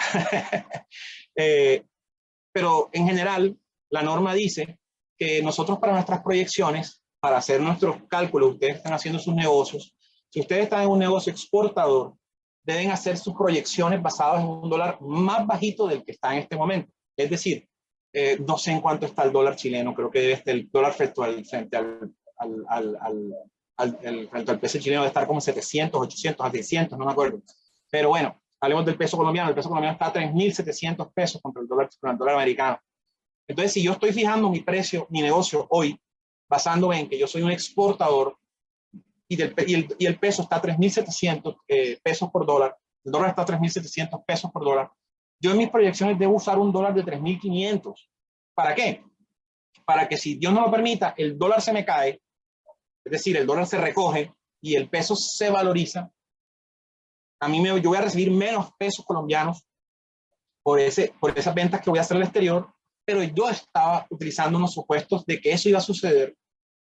Pero en general, la norma dice que nosotros, para nuestras proyecciones, para hacer nuestros cálculos, ustedes están haciendo sus negocios, si ustedes están en un negocio exportador, deben hacer sus proyecciones basadas en un dólar más bajito del que está en este momento. Es decir, no sé en cuánto está el dólar chileno, creo que debe estar el dólar frente al peso chileno debe estar como 700, 800, a 600, no me acuerdo. Pero bueno, hablemos del peso colombiano. El peso colombiano está a 3.700 pesos contra el dólar americano. Entonces, si yo estoy fijando mi precio, mi negocio hoy, basándome en que yo soy un exportador, y el peso está a 3.700 pesos por dólar, el dólar está a 3.700 pesos por dólar, yo en mis proyecciones debo usar un dólar de 3.500. ¿Para qué? Para que, si Dios no lo permita, el dólar se me cae, es decir, el dólar se recoge y el peso se valoriza, yo voy a recibir menos pesos colombianos por esas ventas que voy a hacer al exterior, pero yo estaba utilizando unos supuestos de que eso iba a suceder,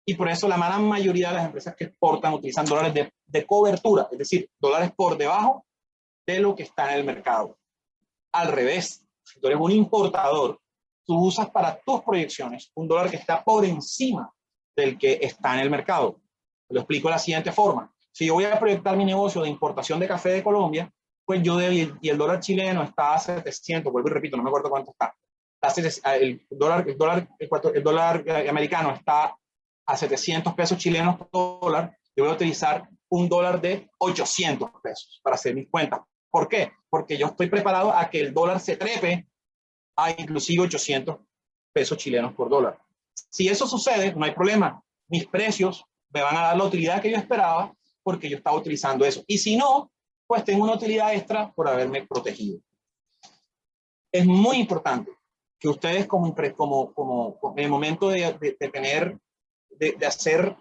y por eso la gran mayoría de las empresas que exportan utilizan dólares de cobertura, es decir, dólares por debajo de lo que está en el mercado. Al revés, si tú eres un importador, tú usas para tus proyecciones un dólar que está por encima del que está en el mercado. Lo explico de la siguiente forma. Si yo voy a proyectar mi negocio de importación de café de Colombia, pues y el dólar chileno está a 700, vuelvo y repito, no me acuerdo cuánto está. El dólar americano está a 700 pesos chilenos por dólar. Yo voy a utilizar un dólar de 800 pesos para hacer mis cuentas. ¿Por qué? Porque yo estoy preparado a que el dólar se trepe a inclusive 800 pesos chilenos por dólar. Si eso sucede, no hay problema. Mis precios me van a dar la utilidad que yo esperaba porque yo estaba utilizando eso. Y si no, pues tengo una utilidad extra por haberme protegido. Es muy importante que ustedes en el momento de hacer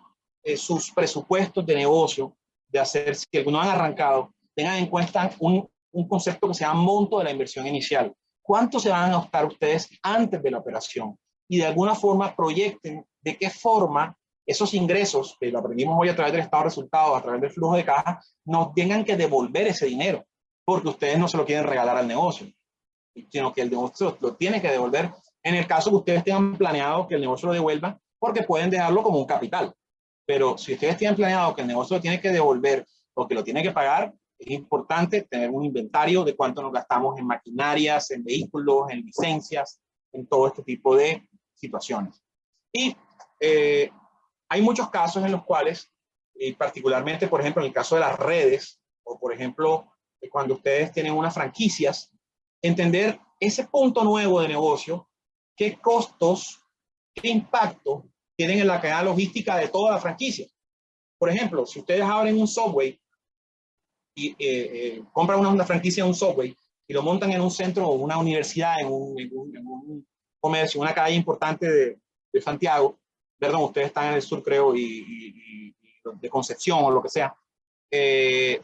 sus presupuestos de negocio, de hacer, si algunos han arrancado, tengan en cuenta un concepto que se llama monto de la inversión inicial. ¿Cuánto se van a gastar ustedes antes de la operación? Y de alguna forma proyecten de qué forma esos ingresos, que lo aprendimos hoy a través del estado de resultados, a través del flujo de caja, nos tengan que devolver ese dinero, porque ustedes no se lo quieren regalar al negocio, sino que el negocio lo tiene que devolver en el caso que ustedes tengan planeado que el negocio lo devuelva, porque pueden dejarlo como un capital. Pero si ustedes tienen planeado que el negocio lo tiene que devolver o que lo tiene que pagar, es importante tener un inventario de cuánto nos gastamos en maquinarias, en vehículos, en licencias, en todo este tipo de situaciones. Y hay muchos casos en los cuales, particularmente, por ejemplo, en el caso de las redes, o por ejemplo, cuando ustedes tienen unas franquicias, entender ese punto nuevo de negocio, qué costos, qué impacto tienen en la cadena logística de toda la franquicia. Por ejemplo, si ustedes abren un Subway y compran una franquicia de un Subway y lo montan en un centro o una universidad, en un comercio, una calle importante de Santiago, perdón, ustedes están en el sur, creo, y de Concepción o lo que sea. Es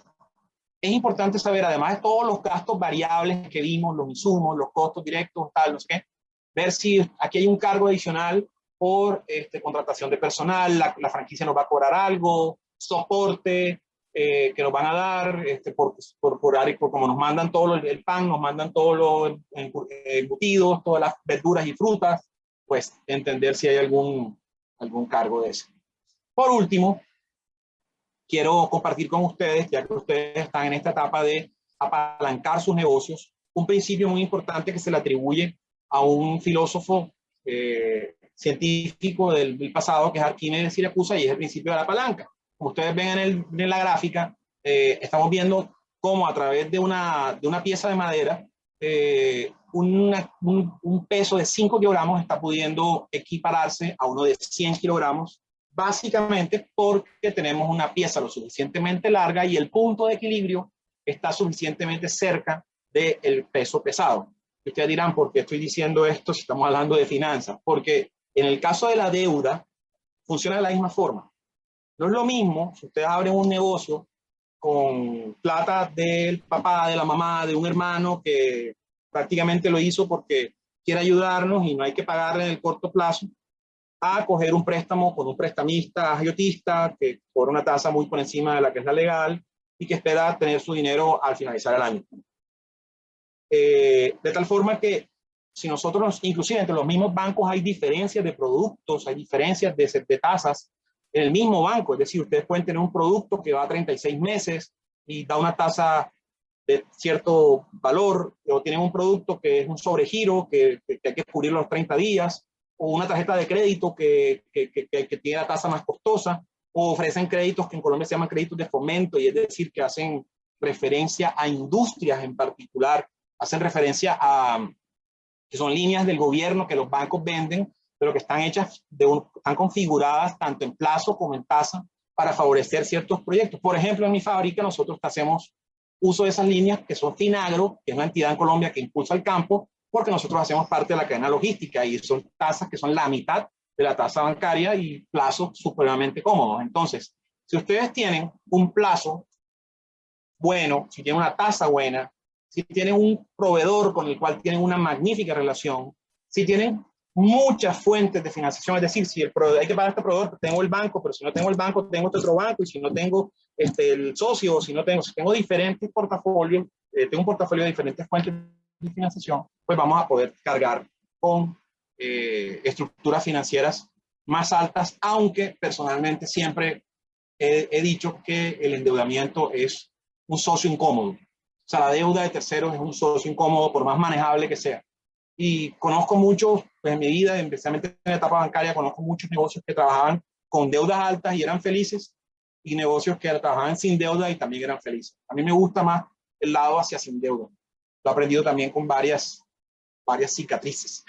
importante saber, además de todos los gastos variables que vimos, los insumos, los costos directos, tal, no sé qué, ver si aquí hay un cargo adicional por contratación de personal, la franquicia nos va a cobrar algo, soporte que nos van a dar, por como nos mandan todo el pan, nos mandan todos los embutidos, todas las verduras y frutas, pues entender si hay algún cargo de ese. Por último, quiero compartir con ustedes, ya que ustedes están en esta etapa de apalancar sus negocios, un principio muy importante que se le atribuye a un filósofo científico del pasado, que es Arquímedes de Siracusa, y es el principio de la palanca. Como ustedes ven en la gráfica, estamos viendo cómo a través de una pieza de madera, un peso de 5 kilogramos está pudiendo equipararse a uno de 100 kilogramos, básicamente porque tenemos una pieza lo suficientemente larga y el punto de equilibrio está suficientemente cerca del peso pesado. Y ustedes dirán, ¿por qué estoy diciendo esto si estamos hablando de finanzas? Porque en el caso de la deuda, funciona de la misma forma. No es lo mismo si ustedes abren un negocio con plata del papá, de la mamá, de un hermano que prácticamente lo hizo porque quiere ayudarnos y no hay que pagarle en el corto plazo, a coger un préstamo con un prestamista agiotista que cobra una tasa muy por encima de la que es la legal y que espera tener su dinero al finalizar el año. De tal forma que si nosotros, inclusive entre los mismos bancos hay diferencias de productos, hay diferencias de tasas en el mismo banco, es decir, ustedes pueden tener un producto que va a 36 meses y da una tasa de cierto valor, o tienen un producto que es un sobregiro que hay que cubrir los 30 días, o una tarjeta de crédito que tiene la tasa más costosa, o ofrecen créditos que en Colombia se llaman créditos de fomento, y es decir, que hacen referencia a industrias en particular, hacen referencia a que son líneas del gobierno que los bancos venden, pero que están hechas, están configuradas tanto en plazo como en tasa para favorecer ciertos proyectos. Por ejemplo, en mi fábrica nosotros hacemos uso de esas líneas que son Finagro, que es una entidad en Colombia que impulsa el campo, porque nosotros hacemos parte de la cadena logística y son tasas que son la mitad de la tasa bancaria y plazos supremamente cómodos. Entonces, si ustedes tienen un plazo bueno, si tienen una tasa buena, si tienen un proveedor con el cual tienen una magnífica relación, si tienen muchas fuentes de financiación, es decir, si el proveedor, hay que pagar a este proveedor, tengo el banco, pero si no tengo el banco, tengo otro banco, y si no tengo el socio, si tengo diferentes portafolios, tengo un portafolio de diferentes fuentes de financiación, pues vamos a poder cargar con estructuras financieras más altas, aunque personalmente siempre he dicho que el endeudamiento es un socio incómodo. O sea, la deuda de terceros es un socio incómodo, por más manejable que sea. Y conozco muchos, pues en mi vida, especialmente en la etapa bancaria, conozco muchos negocios que trabajaban con deudas altas y eran felices, y negocios que trabajaban sin deuda y también eran felices. A mí me gusta más el lado hacia sin deuda. Lo he aprendido también con varias cicatrices.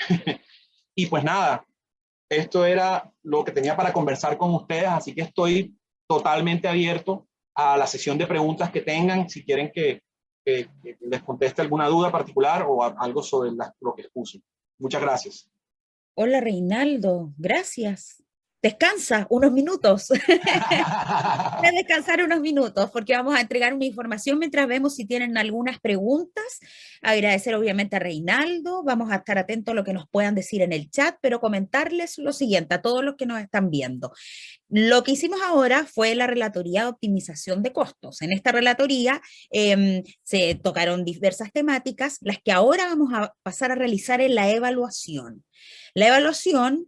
Y pues nada, esto era lo que tenía para conversar con ustedes, así que estoy totalmente abierto a la sesión de preguntas que tengan, si quieren que les conteste alguna duda particular o algo sobre lo que expuse. Muchas gracias. Hola Reinaldo, gracias. Descansa unos minutos. Voy a descansar unos minutos porque vamos a entregar una información mientras vemos si tienen algunas preguntas. Agradecer obviamente a Reinaldo. Vamos a estar atentos a lo que nos puedan decir en el chat, pero comentarles lo siguiente a todos los que nos están viendo. Lo que hicimos ahora fue la relatoría de optimización de costos. En esta relatoría se tocaron diversas temáticas, las que ahora vamos a pasar a realizar en la evaluación. La evaluación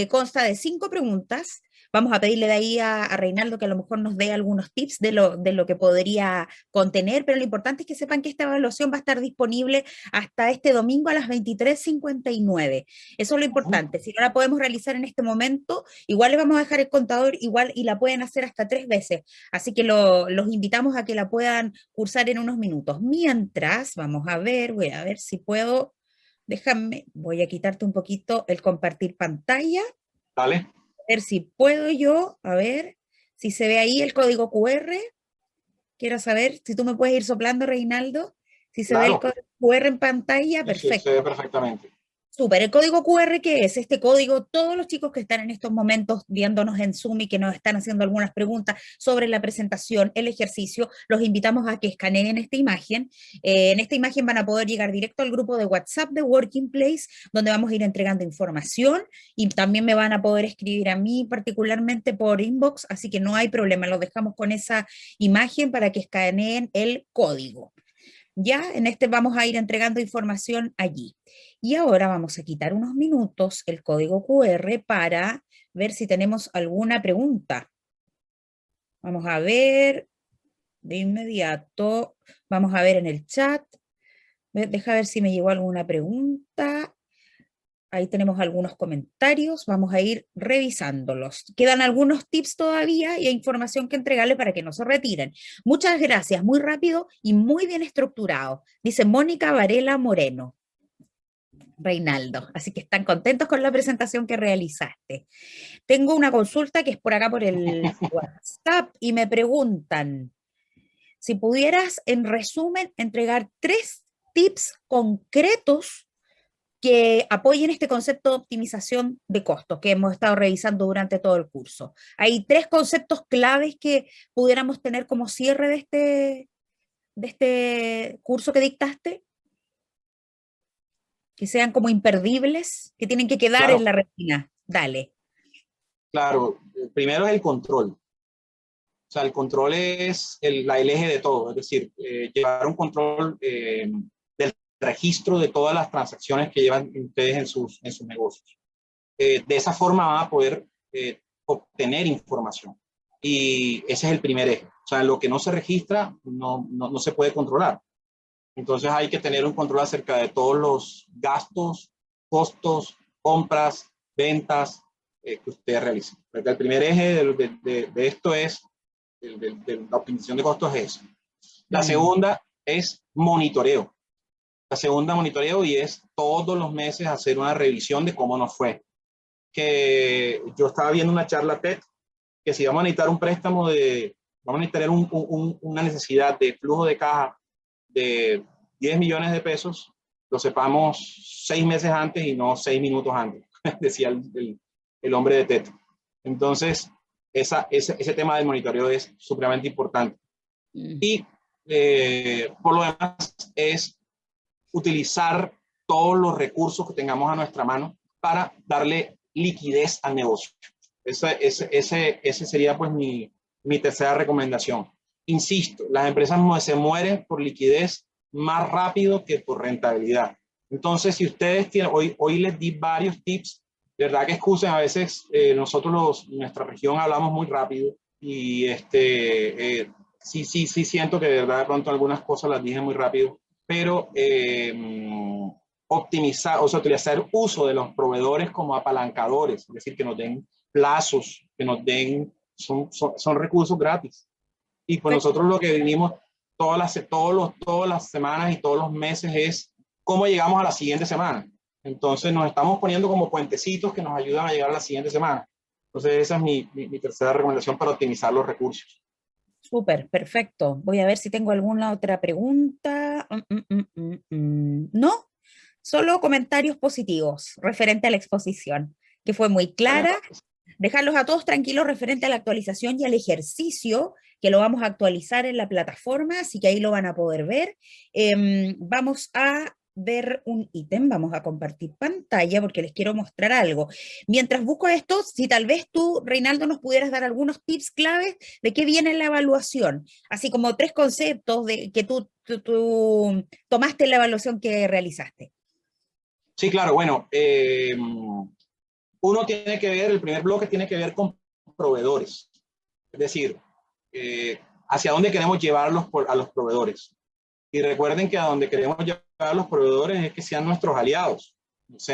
consta de 5 preguntas. Vamos a pedirle de ahí a Reinaldo que a lo mejor nos dé algunos tips de lo que podría contener, pero lo importante es que sepan que esta evaluación va a estar disponible hasta este domingo a las 23:59. Eso es lo importante. Si no la podemos realizar en este momento, igual le vamos a dejar el contador igual y la pueden hacer hasta 3 veces. Así que los invitamos a que la puedan cursar en unos minutos. Mientras, vamos a ver, voy a ver si puedo. Déjame, voy a quitarte un poquito el compartir pantalla. Dale. A ver si puedo yo, a ver si se ve ahí el código QR. Quiero saber si tú me puedes ir soplando, Reinaldo. Si se ve el Claro. código QR en pantalla, Sí, se perfecto. ve perfectamente. Súper, el código QR, ¿qué es? Este código, todos los chicos que están en estos momentos viéndonos en Zoom y que nos están haciendo algunas preguntas sobre la presentación, el ejercicio, los invitamos a que escaneen esta imagen. En esta imagen van a poder llegar directo al grupo de WhatsApp de Working Place, donde vamos a ir entregando información y también me van a poder escribir a mí particularmente por inbox, así que no hay problema, los dejamos con esa imagen para que escaneen el código. Ya en este vamos a ir entregando información allí. Y ahora vamos a quitar unos minutos el código QR para ver si tenemos alguna pregunta. Vamos a ver de inmediato. Vamos a ver en el chat. Deja ver si me llegó alguna pregunta. Ahí tenemos algunos comentarios, vamos a ir revisándolos. Quedan algunos tips todavía y hay información que entregarle para que no se retiren. Muchas gracias, muy rápido y muy bien estructurado. Dice Mónica Varela Moreno. Reinaldo, así que están contentos con la presentación que realizaste. Tengo una consulta que es por acá por el WhatsApp y me preguntan si pudieras en resumen entregar 3 tips concretos que apoyen este concepto de optimización de costos que hemos estado revisando durante todo el curso. Hay 3 conceptos claves que pudiéramos tener como cierre de este curso que dictaste, que sean como imperdibles, que tienen que quedar en Claro, la retina. Dale. claro. Primero es el control. O sea, el control es el eje de todo, es decir, llevar un control del registro de todas las transacciones que llevan ustedes en sus negocios. De esa forma van a poder obtener información. Y ese es el primer eje. O sea, lo que no se registra no se puede controlar. Entonces hay que tener un control acerca de todos los gastos, costos, compras, ventas que ustedes realicen. Porque el primer eje de esto es, de la optimización de costos es eso. La segunda es monitoreo. La segunda monitoreo y es todos los meses hacer una revisión de cómo nos fue. Que yo estaba viendo una charla TED que si vamos a necesitar un préstamo vamos a necesitar una necesidad de flujo de caja de 10 millones de pesos, lo sepamos 6 meses antes y no 6 minutos antes, decía el hombre de TED. Entonces, ese tema del monitoreo es supremamente importante. Y por lo demás es utilizar todos los recursos que tengamos a nuestra mano para darle liquidez al negocio. Ese sería pues mi tercera recomendación. Insisto, las empresas se mueren por liquidez más rápido que por rentabilidad. Entonces, si ustedes tienen, hoy les di varios tips, de verdad que excusen, a veces nosotros en nuestra región hablamos muy rápido y sí siento que de verdad de pronto algunas cosas las dije muy rápido, pero optimizar, o sea, utilizar uso de los proveedores como apalancadores, es decir, que nos den plazos, que nos den, son recursos gratis. Y pues Perfecto. nosotros lo que vivimos todas las semanas y todos los meses es cómo llegamos a la siguiente semana. Entonces nos estamos poniendo como puentecitos que nos ayudan a llegar a la siguiente semana. Entonces esa es mi tercera recomendación para optimizar los recursos. Súper, perfecto. Voy a ver si tengo alguna otra pregunta. No, solo comentarios positivos referente a la exposición, que fue muy clara. Dejarlos a todos tranquilos referente a la actualización y al ejercicio, que lo vamos a actualizar en la plataforma, así que ahí lo van a poder ver. Vamos a ver un ítem, vamos a compartir pantalla porque les quiero mostrar algo. Mientras busco esto, si tal vez tú, Reinaldo, nos pudieras dar algunos tips claves de qué viene en la evaluación, así como tres conceptos de que tú tomaste en la evaluación que realizaste. Sí, claro, bueno, el primer bloque tiene que ver con proveedores, es decir, hacia dónde queremos llevarlos a los proveedores. Y recuerden que a donde queremos llevar a los proveedores es que sean nuestros aliados, nos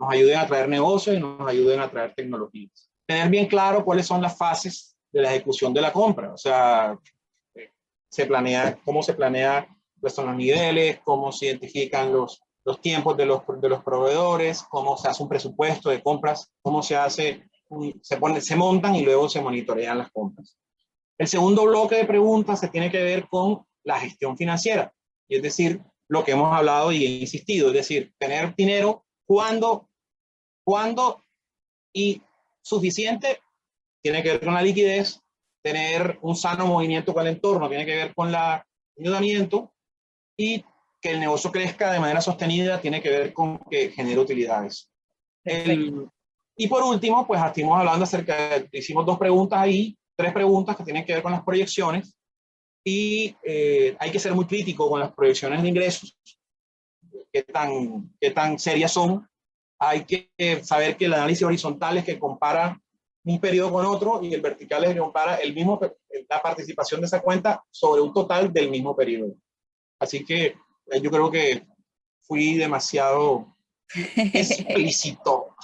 ayuden a traer negocios y nos ayuden a traer tecnologías. Tener bien claro cuáles son las fases de la ejecución de la compra, o sea, cómo se planea, cuáles son los niveles, cómo se identifican los tiempos de los proveedores, cómo se hace un presupuesto de compras, cómo se hace, se montan y luego se monitorean las compras. El segundo bloque de preguntas se tiene que ver con la gestión financiera, y es decir, lo que hemos hablado y he insistido, es decir, tener dinero cuando y suficiente, tiene que ver con la liquidez, tener un sano movimiento con el entorno, tiene que ver con el endeudamiento, y que el negocio crezca de manera sostenida tiene que ver con que genere utilidades. Perfecto. Y por último, pues estuvimos hablando hicimos tres preguntas que tienen que ver con las proyecciones, y hay que ser muy crítico con las proyecciones de ingresos, qué tan serias son. Hay que saber que el análisis horizontal es que compara un periodo con otro, y el vertical es que compara la participación de esa cuenta sobre un total del mismo periodo. Así que yo creo que fui demasiado explícito.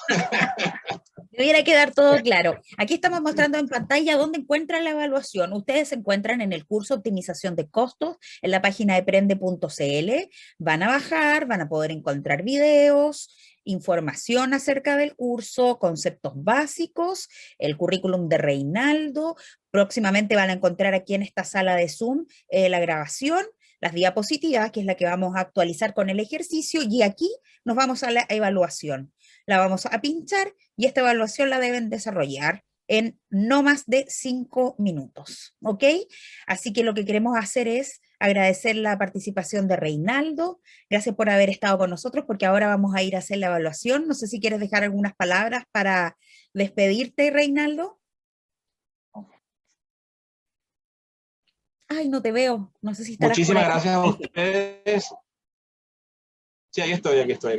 Debiera quedar todo claro. Aquí estamos mostrando en pantalla dónde encuentran la evaluación. Ustedes se encuentran en el curso Optimización de Costos en la página de prende.cl. Van a bajar, van a poder encontrar videos, información acerca del curso, conceptos básicos, el currículum de Reinaldo. Próximamente van a encontrar aquí en esta sala de Zoom la grabación, las diapositivas, que es la que vamos a actualizar con el ejercicio, y aquí nos vamos a la evaluación. La vamos a pinchar y esta evaluación la deben desarrollar en no más de 5 minutos, ¿ok? Así que lo que queremos hacer es agradecer la participación de Reinaldo. Gracias por haber estado con nosotros, porque ahora vamos a ir a hacer la evaluación. No sé si quieres dejar algunas palabras para despedirte, Reinaldo. Ay, no te veo. No sé si estarás por Muchísimas ahí. gracias a Ahí sí. ustedes. Sí, aquí estoy.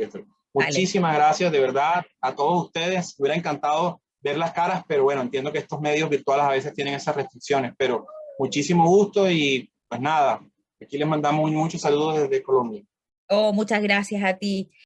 Vale. Muchísimas gracias de verdad a todos ustedes. Me hubiera encantado ver las caras, pero bueno, entiendo que estos medios virtuales a veces tienen esas restricciones, pero muchísimo gusto, y pues nada, aquí les mandamos muchos saludos desde Colombia. Oh, muchas gracias a ti.